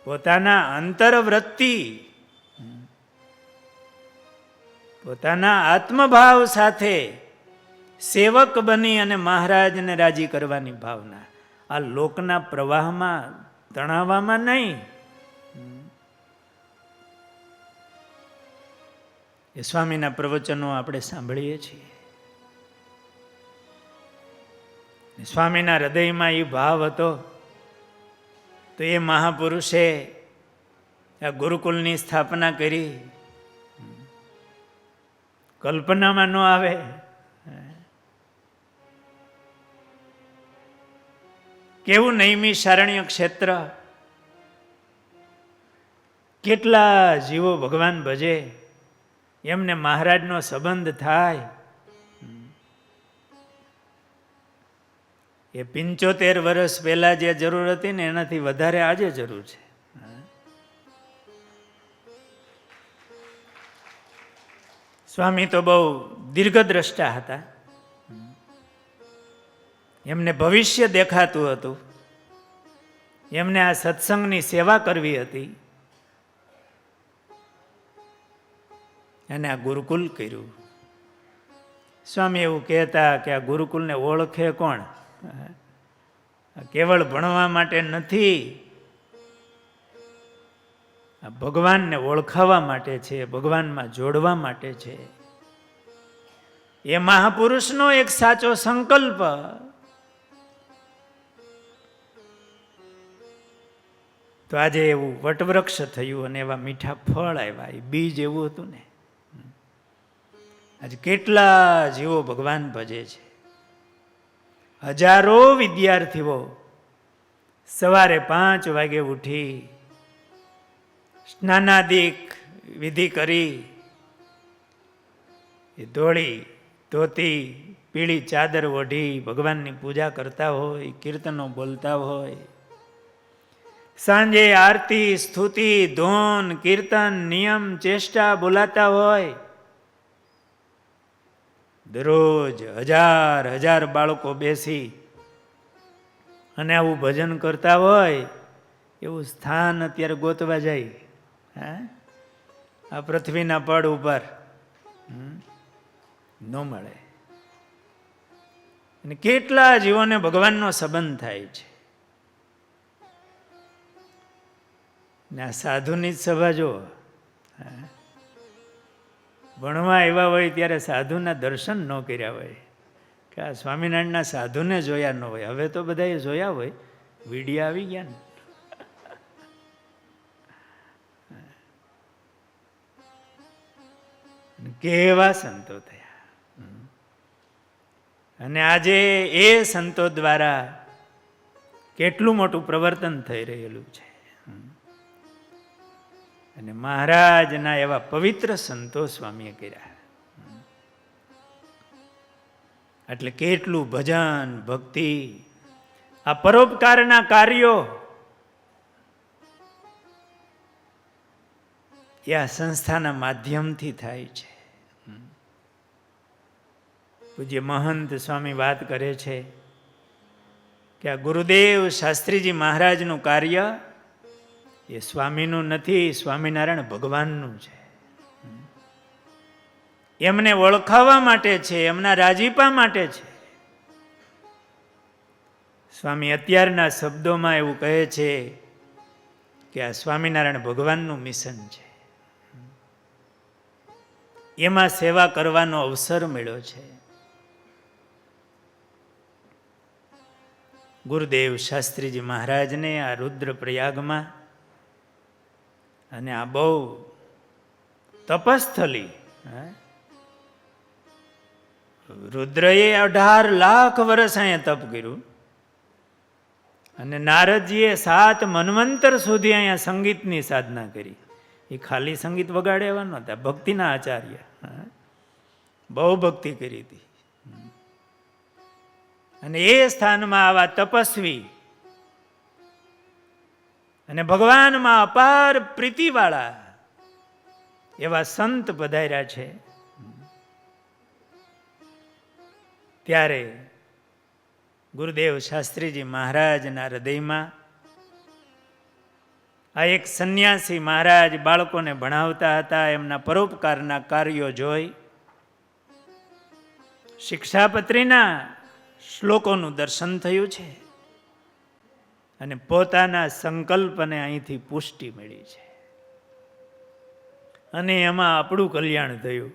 પોતાના અંતરવૃત્તિ, પોતાના આત્મભાવ સાથે સેવક બની અને મહારાજને રાજી કરવાની ભાવના, આ લોકના પ્રવાહમાં તણાવવામાં નહીં. એ સ્વામીના પ્રવચનો આપણે સાંભળીએ છીએ. સ્વામીના હૃદયમાં એ ભાવ હતો. તો એ મહાપુરુષે આ ગુરુકુલની સ્થાપના કરી. કલ્પનામાં ન આવે. કેવું નૈમિષારણ્ય ક્ષેત્ર, કેટલા જીવો ભગવાન ભજે, એમને મહારાજનો સંબંધ થાય. એ 75 વર્ષ પહેલા જે જરૂર હતી ને એનાથી વધારે આજે જરૂર છે. સ્વામી તો બહુ દીર્ઘદ્રષ્ટા હતા. એમને ભવિષ્ય દેખાતું હતું. એમને આ સત્સંગની સેવા કરવી હતી. અને આ ગુરુકુલ કર્યું. સ્વામી એવું કહેતા કે આ ગુરુકુલને ઓળખે કોણ? કેવળ ભણવા માટે નથી, આ ભગવાનને ઓળખાવા માટે છે, ભગવાનમાં જોડવા માટે છે. એ મહાપુરુષનો એક સાચો સંકલ્પ. તો આજે એવું વટવૃક્ષ થયું અને એવા મીઠા ફળ આવ્યા. એ બીજ એવું હતું ને. આજે કેટલા જીવો ભગવાન ભજે છે. હજારો વિદ્યાર્થીઓ સવારે 5 વાગે ઉઠી સ્નાનાદિક વિધિ કરી એ ધોળી ધોતી પીળી ચાદર ઓઢી ભગવાનની પૂજા કરતા હોય, કીર્તનો બોલતા હોય. સાંજે આરતી સ્તુતિ ધૂન કીર્તન નિયમ ચેષ્ટા બોલાતા હોય. દરરોજ હજાર બાળકો બેસી અને આવું ભજન કરતા હોય, એવું સ્થાન અત્યારે ગોતવા જાય આ પૃથ્વીના પડ ઉપર ન મળે. અને કેટલા જીવોને ભગવાનનો સંબંધ થાય છે. ને આ સાધુની જ સભા જો ભણવા આવ્યા હોય ત્યારે સાધુના દર્શન ન કર્યા હોય કે આ સ્વામિનારાયણના સાધુને જોયા ન હોય. હવે તો બધાએ જોયા હોય, વિડીયો આવી ગયા ને. કેવા સંતો થયા. અને આજે એ સંતો દ્વારા કેટલું મોટું પ્રવર્તન થઈ રહેલું છે. અને મહારાજના એવા પવિત્ર સંતો સ્વામીએ કર્યા. એટલે કેટલું ભજન ભક્તિ, આ પરોપકારના કાર્યો એ આ સંસ્થાના માધ્યમથી થાય છે. પૂજ્ય મહંત સ્વામી વાત કરે છે કે આ ગુરુદેવ શાસ્ત્રીજી મહારાજનું કાર્ય એ સ્વામીનું નથી, સ્વામિનારાયણ ભગવાનનું છે. એમને ઓળખાવા માટે છે, એમના રાજીપા માટે છે. સ્વામી અત્યારના શબ્દોમાં એવું કહે છે કે આ સ્વામિનારાયણ ભગવાનનું મિશન છે. એમાં સેવા કરવાનો અવસર મળ્યો છે. ગુરુદેવ શાસ્ત્રીજી મહારાજને આ રુદ્રપ્રયાગમાં અને આ બહુ તપસ્થલી, રુદ્રએ 18 લાખ વર્ષ અહીંયા તપ કર્યું અને નારદજીએ 7 મન્વંતર સુધી અહીંયા સંગીતની સાધના કરી. એ ખાલી સંગીત વગાડે એવા નહોતા, ભક્તિના આચાર્ય, બહુ ભક્તિ કરી હતી. અને એ સ્થાનમાં આવા તપસ્વી અને ભગવાનમાં અપાર પ્રીતિવાળા એવા સંત પધાર્યા છે. ત્યારે ગુરુદેવ શાસ્ત્રીજી મહારાજના હૃદયમાં આ એક સંન્યાસી મહારાજ બાળકોને ભણાવતા હતા. એમના પરોપકારના કાર્યો જોઈ શિક્ષાપત્રીના શ્લોકોનું દર્શન થયું છે અને પોતાના સંકલ્પને અહીંથી પુષ્ટિ મળી છે અને એમાં આપણું કલ્યાણ થયું.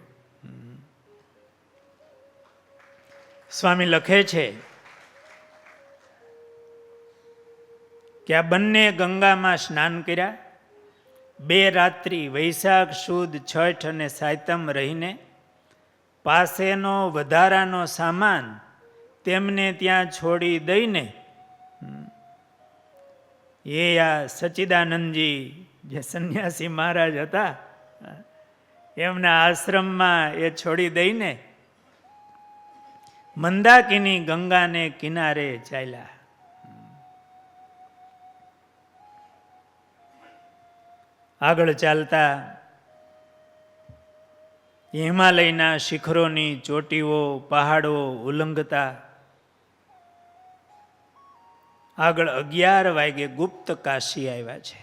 સ્વામી લખે છે કે આ બંને ગંગામાં સ્નાન કર્યા, 2 રાત્રિ વૈશાખ સુદ છઠ અને સાયતમ રહીને પાસેનો વધારાનો સામાન તેમને ત્યાં છોડી દઈને એ આ સચ્ચિદાનંદજી જે સંન્યાસી મહારાજ હતા એમના આશ્રમમાં એ છોડી દઈને મંદાકિની ગંગાને કિનારે ચાલ્યા. આગળ ચાલતા હિમાલયના શિખરોની ચોટીઓ પહાડો ઉલ્લંઘતા આગળ 11 વાગે ગુપ્ત કાશી આવ્યા છે.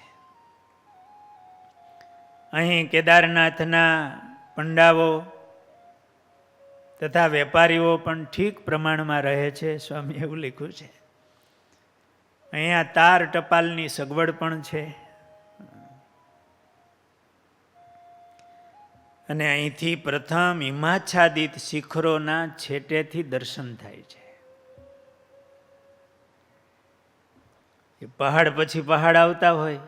અહીં કેદારનાથના પંડાવો તથા વેપારીઓ પણ ઠીક પ્રમાણમાં રહે છે. સ્વામી એવું લખ્યું છે. અહીંયા તાર ટપાલની સગવડ પણ છે અને અહીંથી પ્રથમ હિમાચ્છાદિત શિખરોના છેટેથી દર્શન થાય છે. એ પહાડ પછી પહાડ આવતા હોય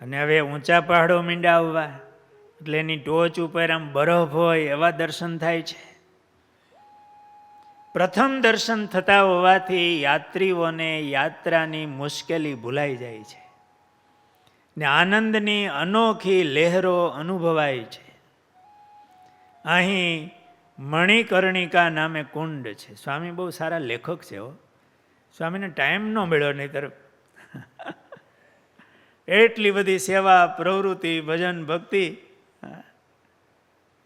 અને હવે ઊંચા પહાડો મીંડા આવવા, એટલે એની ટોચ ઉપર આમ બરફ હોય એવા દર્શન થાય છે. પ્રથમ દર્શન થતા હોવાથી યાત્રીઓને યાત્રાની મુશ્કેલી ભૂલાઈ જાય છે ને આનંદની અનોખી લહેરો અનુભવાય છે. અહીં મણિકર્ણિકા નામે કુંડ છે. સ્વામી બહુ સારા લેખક છે હો. સ્વામીને ટાઈમ ન મળ્યો નહીં તરફ એટલી બધી સેવા પ્રવૃત્તિ ભજન ભક્તિ.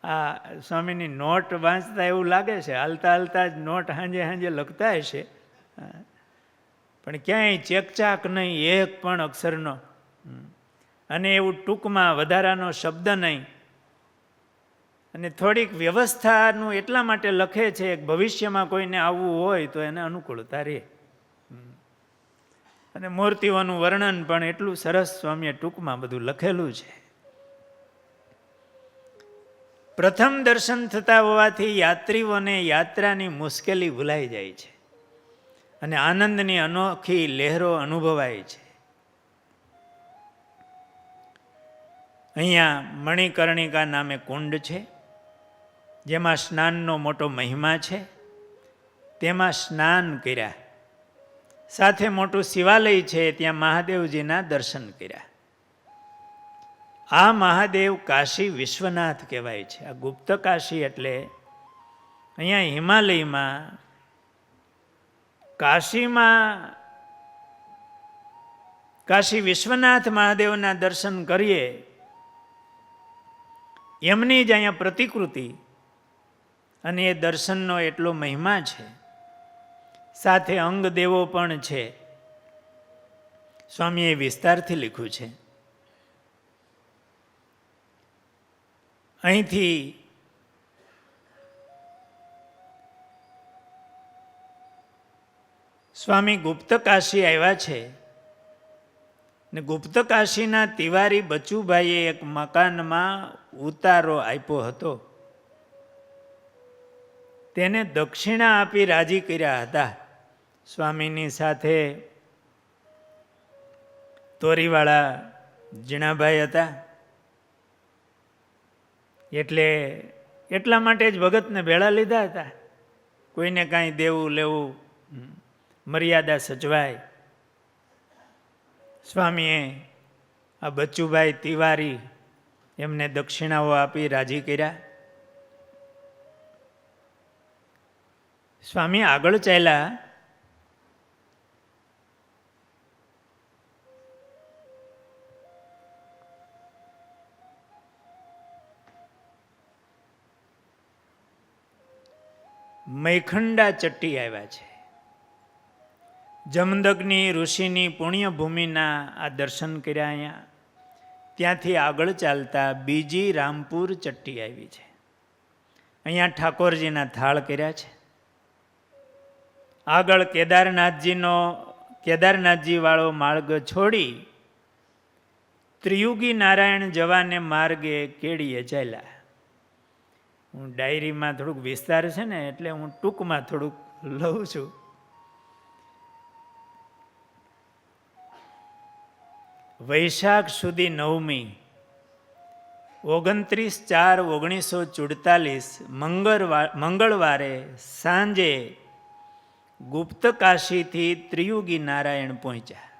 આ સ્વામીની નોટ વાંચતા એવું લાગે છે હાલતા હાલતા જ નોટ હાંજે હાંજે લખતા હશે, પણ ક્યાંય ચેકચાક નહીં, એક પણ અક્ષરનો, અને એવું ટૂંકમાં વધારાનો શબ્દ નહીં. અને થોડીક વ્યવસ્થાનું એટલા માટે લખે છે કે ભવિષ્યમાં કોઈને આવવું હોય તો એને અનુકૂળતા રહે. અને મૂર્તિઓનું વર્ણન પણ એટલું સરસ સ્વામીએ ટૂંકમાં બધું લખેલું છે. પ્રથમ દર્શન થતા હોવાથી યાત્રીઓને યાત્રાની મુશ્કેલી ભૂલાઈ જાય છે અને આનંદની અનોખી લહેરો અનુભવાય છે. અહીંયા મણિકર્ણિકા નામે કુંડ છે, જેમાં સ્નાનનો મોટો મહિમા છે. તેમાં સ્નાન કર્યા, સાથે મોટું શિવાલય છે, ત્યાં મહાદેવજીના દર્શન કર્યા. આ મહાદેવ કાશી વિશ્વનાથ કહેવાય છે. આ ગુપ્ત કાશી એટલે અહીંયા હિમાલયમાં કાશીમાં કાશી વિશ્વનાથ મહાદેવના દર્શન કરીએ એમની જ અહીંયા પ્રતિકૃતિ, અને એ દર્શનનો એટલો મહિમા છે. સાથે અંગદેવો પણ છે. સ્વામીએ વિસ્તારથી લખ્યું છે. અહીંથી સ્વામી ગુપ્ત કાશી આવ્યા છે ને ગુપ્ત કાશીના તિવારી બચુભાઈએ એક મકાનમાં ઉતારો આપ્યો હતો. તેને દક્ષિણા આપી રાજી કર્યા હતા. સ્વામીની સાથે તોરીવાળા જીણાભાઈ હતા, એટલે એટલા માટે જ ભગતને ભેળા લીધા હતા. કોઈને કાંઈ દેવું લેવું, મર્યાદા સચવાય. સ્વામીએ આ બચુભાઈ તિવારી એમને દક્ષિણાઓ આપી રાજી કર્યા. સ્વામી આગળ ચાલ્યા. મૈખંડા ચટ્ટી આવ્યા છે. જમદગ્નિ ઋષિની પુણ્યભૂમિના આ દર્શન કર્યા અહીંયા. ત્યાંથી આગળ ચાલતા બીજી રામપુર ચટ્ટી આવી છે. અહીંયા ઠાકોરજીના થાળ કર્યા છે. આગળ કેદારનાથજી વાળો માર્ગ છોડી ત્રિયુગી નારાયણ જવાને માર્ગે કેડીએ ચાલ્યા. હું ડાયરીમાં થોડુંક વિસ્તાર છે ને એટલે હું ટૂંકમાં થોડુંક લઉં છું. વૈશાખ સુધી નવમી 29/4/1944 મંગળવારે સાંજે ગુપ્ત કાશીથી ત્રિયુગી નારાયણ પહોંચ્યા.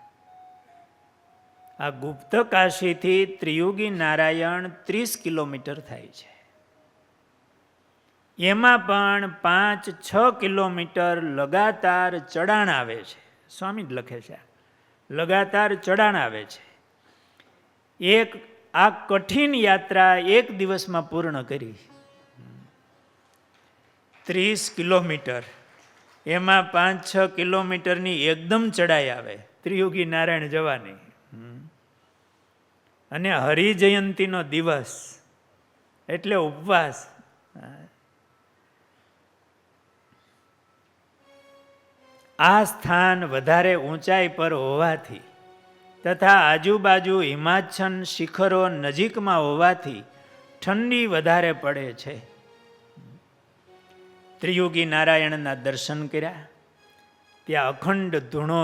આ ગુપ્ત કાશીથી ત્રિયુગી નારાયણ 30 કિલોમીટર થાય છે. એમાં પણ 5-6 કિલોમીટર લગાતાર ચડાણ આવે છે. સ્વામી જ લખે છે, લગાતાર ચડાણ આવે છે. આ કઠિન યાત્રા એક દિવસમાં પૂર્ણ કરી. 30 કિલોમીટર, એમાં 5-6 કિલોમીટરની એકદમ ચડાઈ આવે ત્રિયુગી નારાયણ જવાની. અને હરિજયંતીનો દિવસ એટલે ઉપવાસ. આ સ્થાન વધારે ઊંચાઈ પર હોવાથી તથા આજુબાજુ હિમાચ્છન શિખરો નજીકમાં હોવાથી ઠંડી વધારે પડે છે. ત્રિયુગી નારાયણના દર્શન કર્યા. ત્યાં અખંડ ધૂણો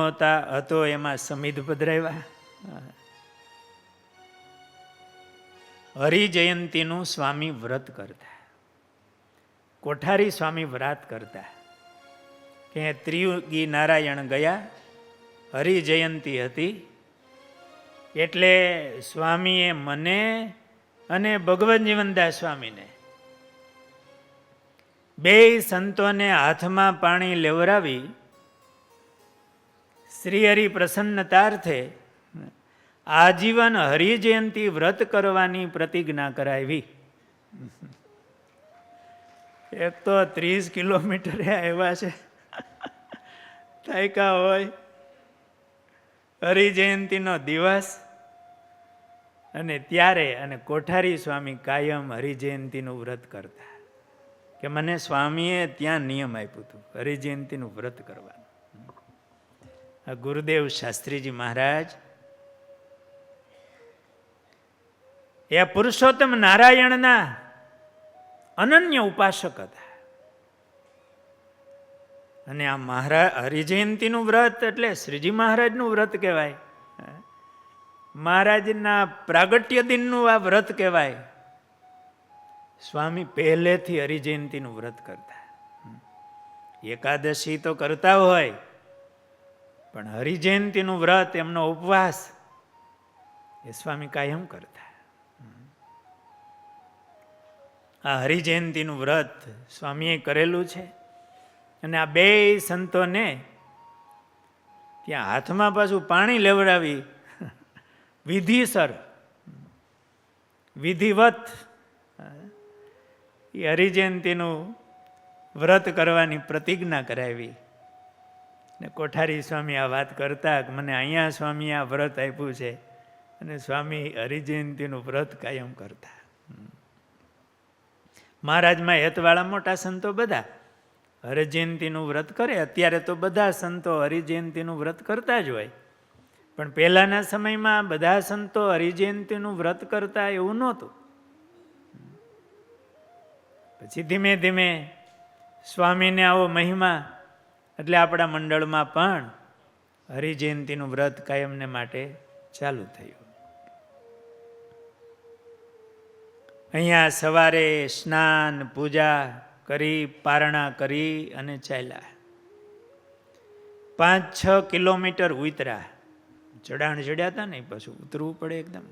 હતો, એમાં સમિધ પધરાવ્યા. હરિજયંતીનું સ્વામી વ્રત કરતા, કોઠારી સ્વામી વ્રત કરતા કે ત્રિયુગી નારાયણ ગયા, હરિજયંતી હતી, એટલે સ્વામીએ મને અને ભગવન જીવનદાસ સ્વામીને બે સંતોને હાથમાં પાણી લેવરાવી શ્રી હરિ પ્રસન્નતાર્થે આજીવન હરિજયંતી વ્રત કરવાની પ્રતિજ્ઞા કરાવી. એક તો 30 કિલોમીટરે આવ્યા છે, થાયકા હોય, હરિજયંતીનો દિવસ, અને ત્યારે અને કોઠારી સ્વામી કાયમ હરિજયંતીનું વ્રત કરતા. કે મને સ્વામીએ ત્યાં નિયમ આપ્યું હતું હરિજયંતીનું વ્રત કરવાનું. આ ગુરુદેવ શાસ્ત્રીજી મહારાજ એ પુરુષોત્તમ નારાયણના અનન્ય ઉપાસક હતા. અને આ મહારાજ હરિજયંતીનું વ્રત એટલે શ્રીજી મહારાજનું વ્રત કહેવાય, મહારાજના પ્રાગટ્ય દિનનું આ વ્રત કહેવાય. સ્વામી પહેલેથી હરિજયંતીનું વ્રત કરતા. એકાદશી તો કરતા હોય, પણ હરિજયંતીનું વ્રત, એમનો ઉપવાસ એ સ્વામી કાયમ કરતા. આ હરિજયંતીનું વ્રત સ્વામીએ કરેલું છે. અને આ બે સંતોને ત્યાં હાથમાં પાછું પાણી લેવડાવી વિધિસર, વિધિવત એ હરિજયંતીનું વ્રત કરવાની પ્રતિજ્ઞા કરાવી. ને કોઠારી સ્વામી આ વાત કરતા કે મને અહીંયા સ્વામી આ વ્રત આપ્યું છે, અને સ્વામી હરિજયંતીનું વ્રત કાયમ કરતા. મહારાજમાં હેતવાળા મોટા સંતો બધા હરિજયંતીનું વ્રત કરે. અત્યારે તો બધા સંતો હરિજયંતીનું વ્રત કરતા જ હોય, પણ પહેલાના સમયમાં બધા સંતો હરિજયંતીનું વ્રત કરતા એવું નહોતું. પછી ધીમે ધીમે સ્વામીને આવો મહિમા, એટલે આપણા મંડળમાં પણ હરિજયંતીનું વ્રત કાયમને માટે ચાલુ થયું. અહીંયા સવારે સ્નાન પૂજા કરી, પારણા કરી અને ચાલ્યા. 5-6 કિલોમીટર ઉતર્યા. ચડાણ ચડ્યા હતા ને, પછી ઉતરવું પડે એકદમ.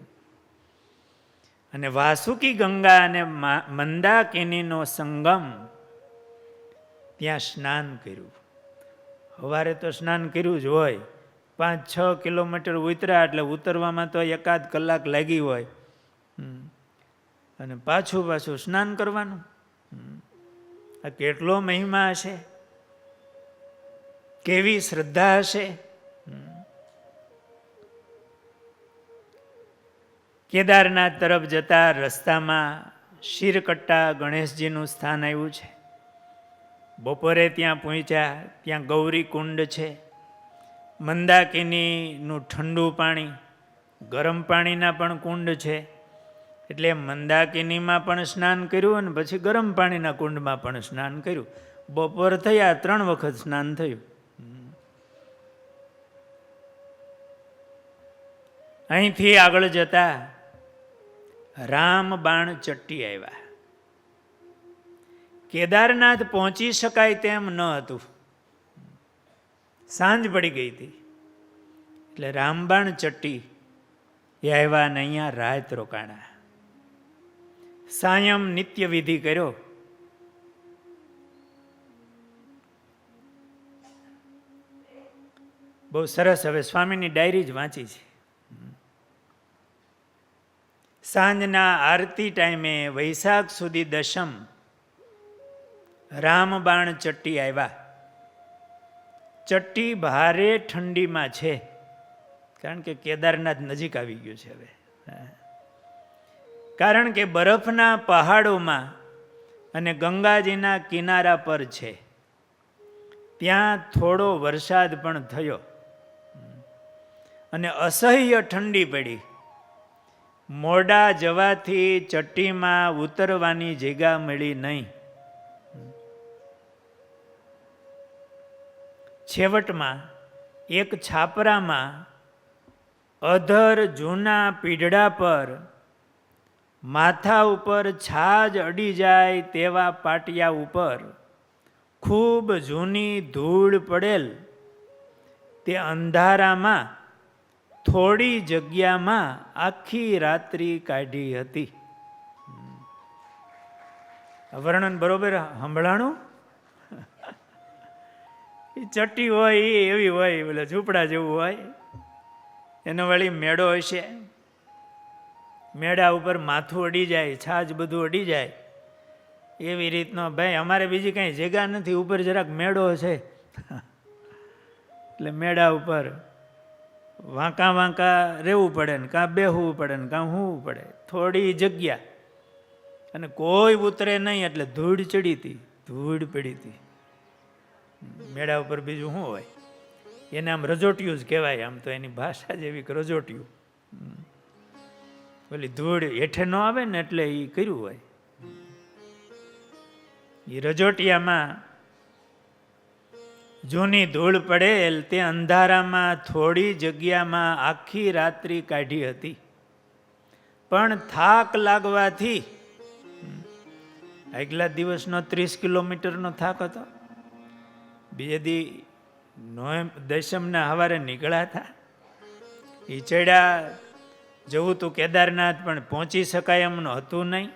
અને વાસુકી ગંગા અને મંદાકિનીનો સંગમ, ત્યાં સ્નાન કર્યું. સવારે તો સ્નાન કર્યું જ હોય. 5-6 કિલોમીટર ઉતર્યા એટલે ઉતરવામાં તો 1-8 કલાક લાગી હોય, અને પાછું સ્નાન કરવાનું. આ કેટલો મહિમા હશે, કેવી શ્રદ્ધા હશે. કેદારનાથ તરફ જતા રસ્તામાં શીરકટ્ટા ગણેશજીનું સ્થાન આવ્યું છે. બપોરે ત્યાં પહોંચ્યા. ત્યાં ગૌરી કુંડ છે, મંદાકિનીનું ઠંડુ પાણી, ગરમ પાણીના પણ કુંડ છે. એટલે મંદાકિનીમાં પણ સ્નાન કર્યું અને પછી ગરમ પાણીના કુંડમાં પણ સ્નાન કર્યું. બપોર થયા 3 વખત સ્નાન થયું. અહીંથી આગળ જતા રામબાણ ચટ્ટી આવ્યા. કેદારનાથ પહોંચી શકાય તેમ ન હતું, સાંજ પડી ગઈ હતી. એટલે રામબાણ ચટ્ટી એ આવ્યા ને અહીંયા રાત રોકાણા. સાયમ નિત્ય વિધિ કર્યો. બહુ સરસ. હવે સ્વામીની ડાયરી જ વાંચી છે. સાંજના આરતી ટાઈમે વૈશાખ સુધી દશમ રામબાણ ચટ્ટી આવ્યા. ચટ્ટી ભારે ઠંડીમાં છે, કારણ કે કેદારનાથ નજીક આવી ગયું છે હવે. કારણ કે બરફના પહાડોમાં અને ગંગાજીના કિનારા પર છે. ત્યાં થોડો વરસાદ પણ થયો અને અસહ્ય ઠંડી પડી. મોડા જવાથી ચટ્ટીમાં ઉતરવાની જગ્યા મળી નહીં. છેવટમાં એક છાપરામાં અધર જૂના પીઢડા પર માથા ઉપર છાજ અડી જાય તેવા પાટિયા ઉપર ખૂબ જૂની ધૂળ પડેલ તે અંધારામાં થોડી જગ્યામાં આખી રાત્રિ કાઢી હતી. વર્ણન બરોબર સંભળાણું? એ ચટ્ટી હોય એ એવી હોય, બોલે ઝૂંપડા જેવું હોય, એનો વળી મેળો હશે. મેળા ઉપર માથું અડી જાય, છાજ બધું અડી જાય, એવી રીતનો. ભાઈ અમારે બીજી કાંઈ જગ્યા નથી, ઉપર જરાક મેળો છે એટલે મેળા ઉપર વાંકા વાંકા રહેવું પડે ને કાં બેહવું પડે ને કાં હોવું પડે. થોડી જગ્યા અને કોઈ ઉતરે નહીં એટલે ધૂળ ચડી હતી, ધૂળ પડી હતી મેળા ઉપર. બીજું શું હોય? એને આમ રજોટિયું જ કહેવાય. આમ તો એની ભાષા જેવી કે રજોટિયું. ઓલી ધૂળ હેઠે ન આવે ને એટલે એ કર્યું હોય. એ રજોટિયામાં જૂની ધૂળ પડેલ તે અંધારામાં થોડી જગ્યામાં આખી રાત્રિ કાઢી હતી. પણ થાક લાગવાથી, આગલા દિવસનો 30 કિલોમીટરનો થાક હતો. બીજે દી દશમના સવારે નીકળ્યા હતા. એ ચડ્યા, જવું તું કેદારનાથ, પણ પહોંચી શકાય એમનું હતું નહીં,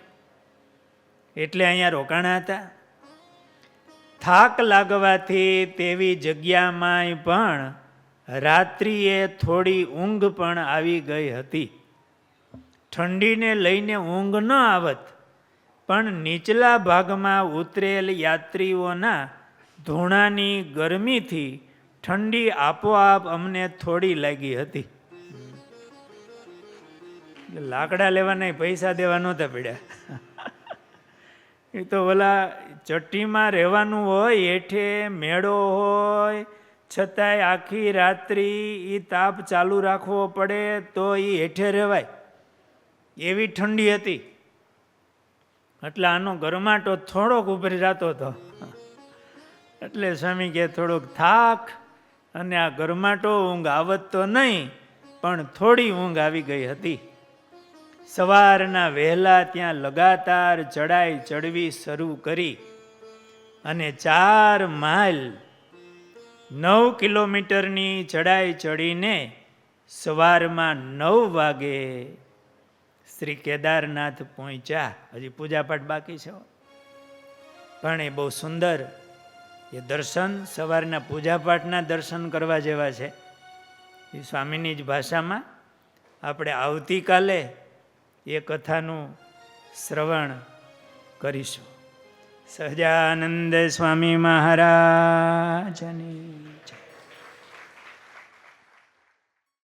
એટલે અહીંયા રોકાણા હતા. થાક લાગવાથી તેવી જગ્યામાં પણ રાત્રિએ થોડી ઊંઘ પણ આવી ગઈ હતી. ઠંડીને લઈને ઊંઘ ન આવત, પણ નીચલા ભાગમાં ઉતરેલ યાત્રીઓના ધૂણાની ગરમીથી ઠંડી આપોઆપ અમને થોડી લાગી હતી. લાકડા લેવાના પૈસા દેવા નહોતા પડ્યા. એ તો ઓલા ચટ્ટીમાં રહેવાનું હોય, હેઠે મેળો હોય, છતાંય આખી રાત્રિ એ તાપ ચાલુ રાખવો પડે તો એ હેઠે રહેવાય, એવી ઠંડી હતી. એટલે આનો ગરમાટો થોડોક ઉભરી જતો હતો. એટલે સ્વામી કે થોડોક થાક અને આ ગરમાટો, ઊંઘ આવત તો નહીં, પણ થોડી ઊંઘ આવી ગઈ હતી. સવારના વહેલા ત્યાં લગાતાર ચડાઈ ચડવી શરૂ કરી અને 4 માઇલ 9 કિલોમીટરની ચડાઈ ચડીને સવારમાં 9 વાગે શ્રી કેદારનાથ પહોંચ્યા. હજી પૂજાપાઠ બાકી છે, પણ એ બહુ સુંદર એ દર્શન, સવારના પૂજાપાઠના દર્શન કરવા જેવા છે. એ સ્વામીની જ ભાષામાં આપણે આવતીકાલે એ કથાનું શ્રવણ કરીશું. સહજાનંદ સ્વામી મહારાજની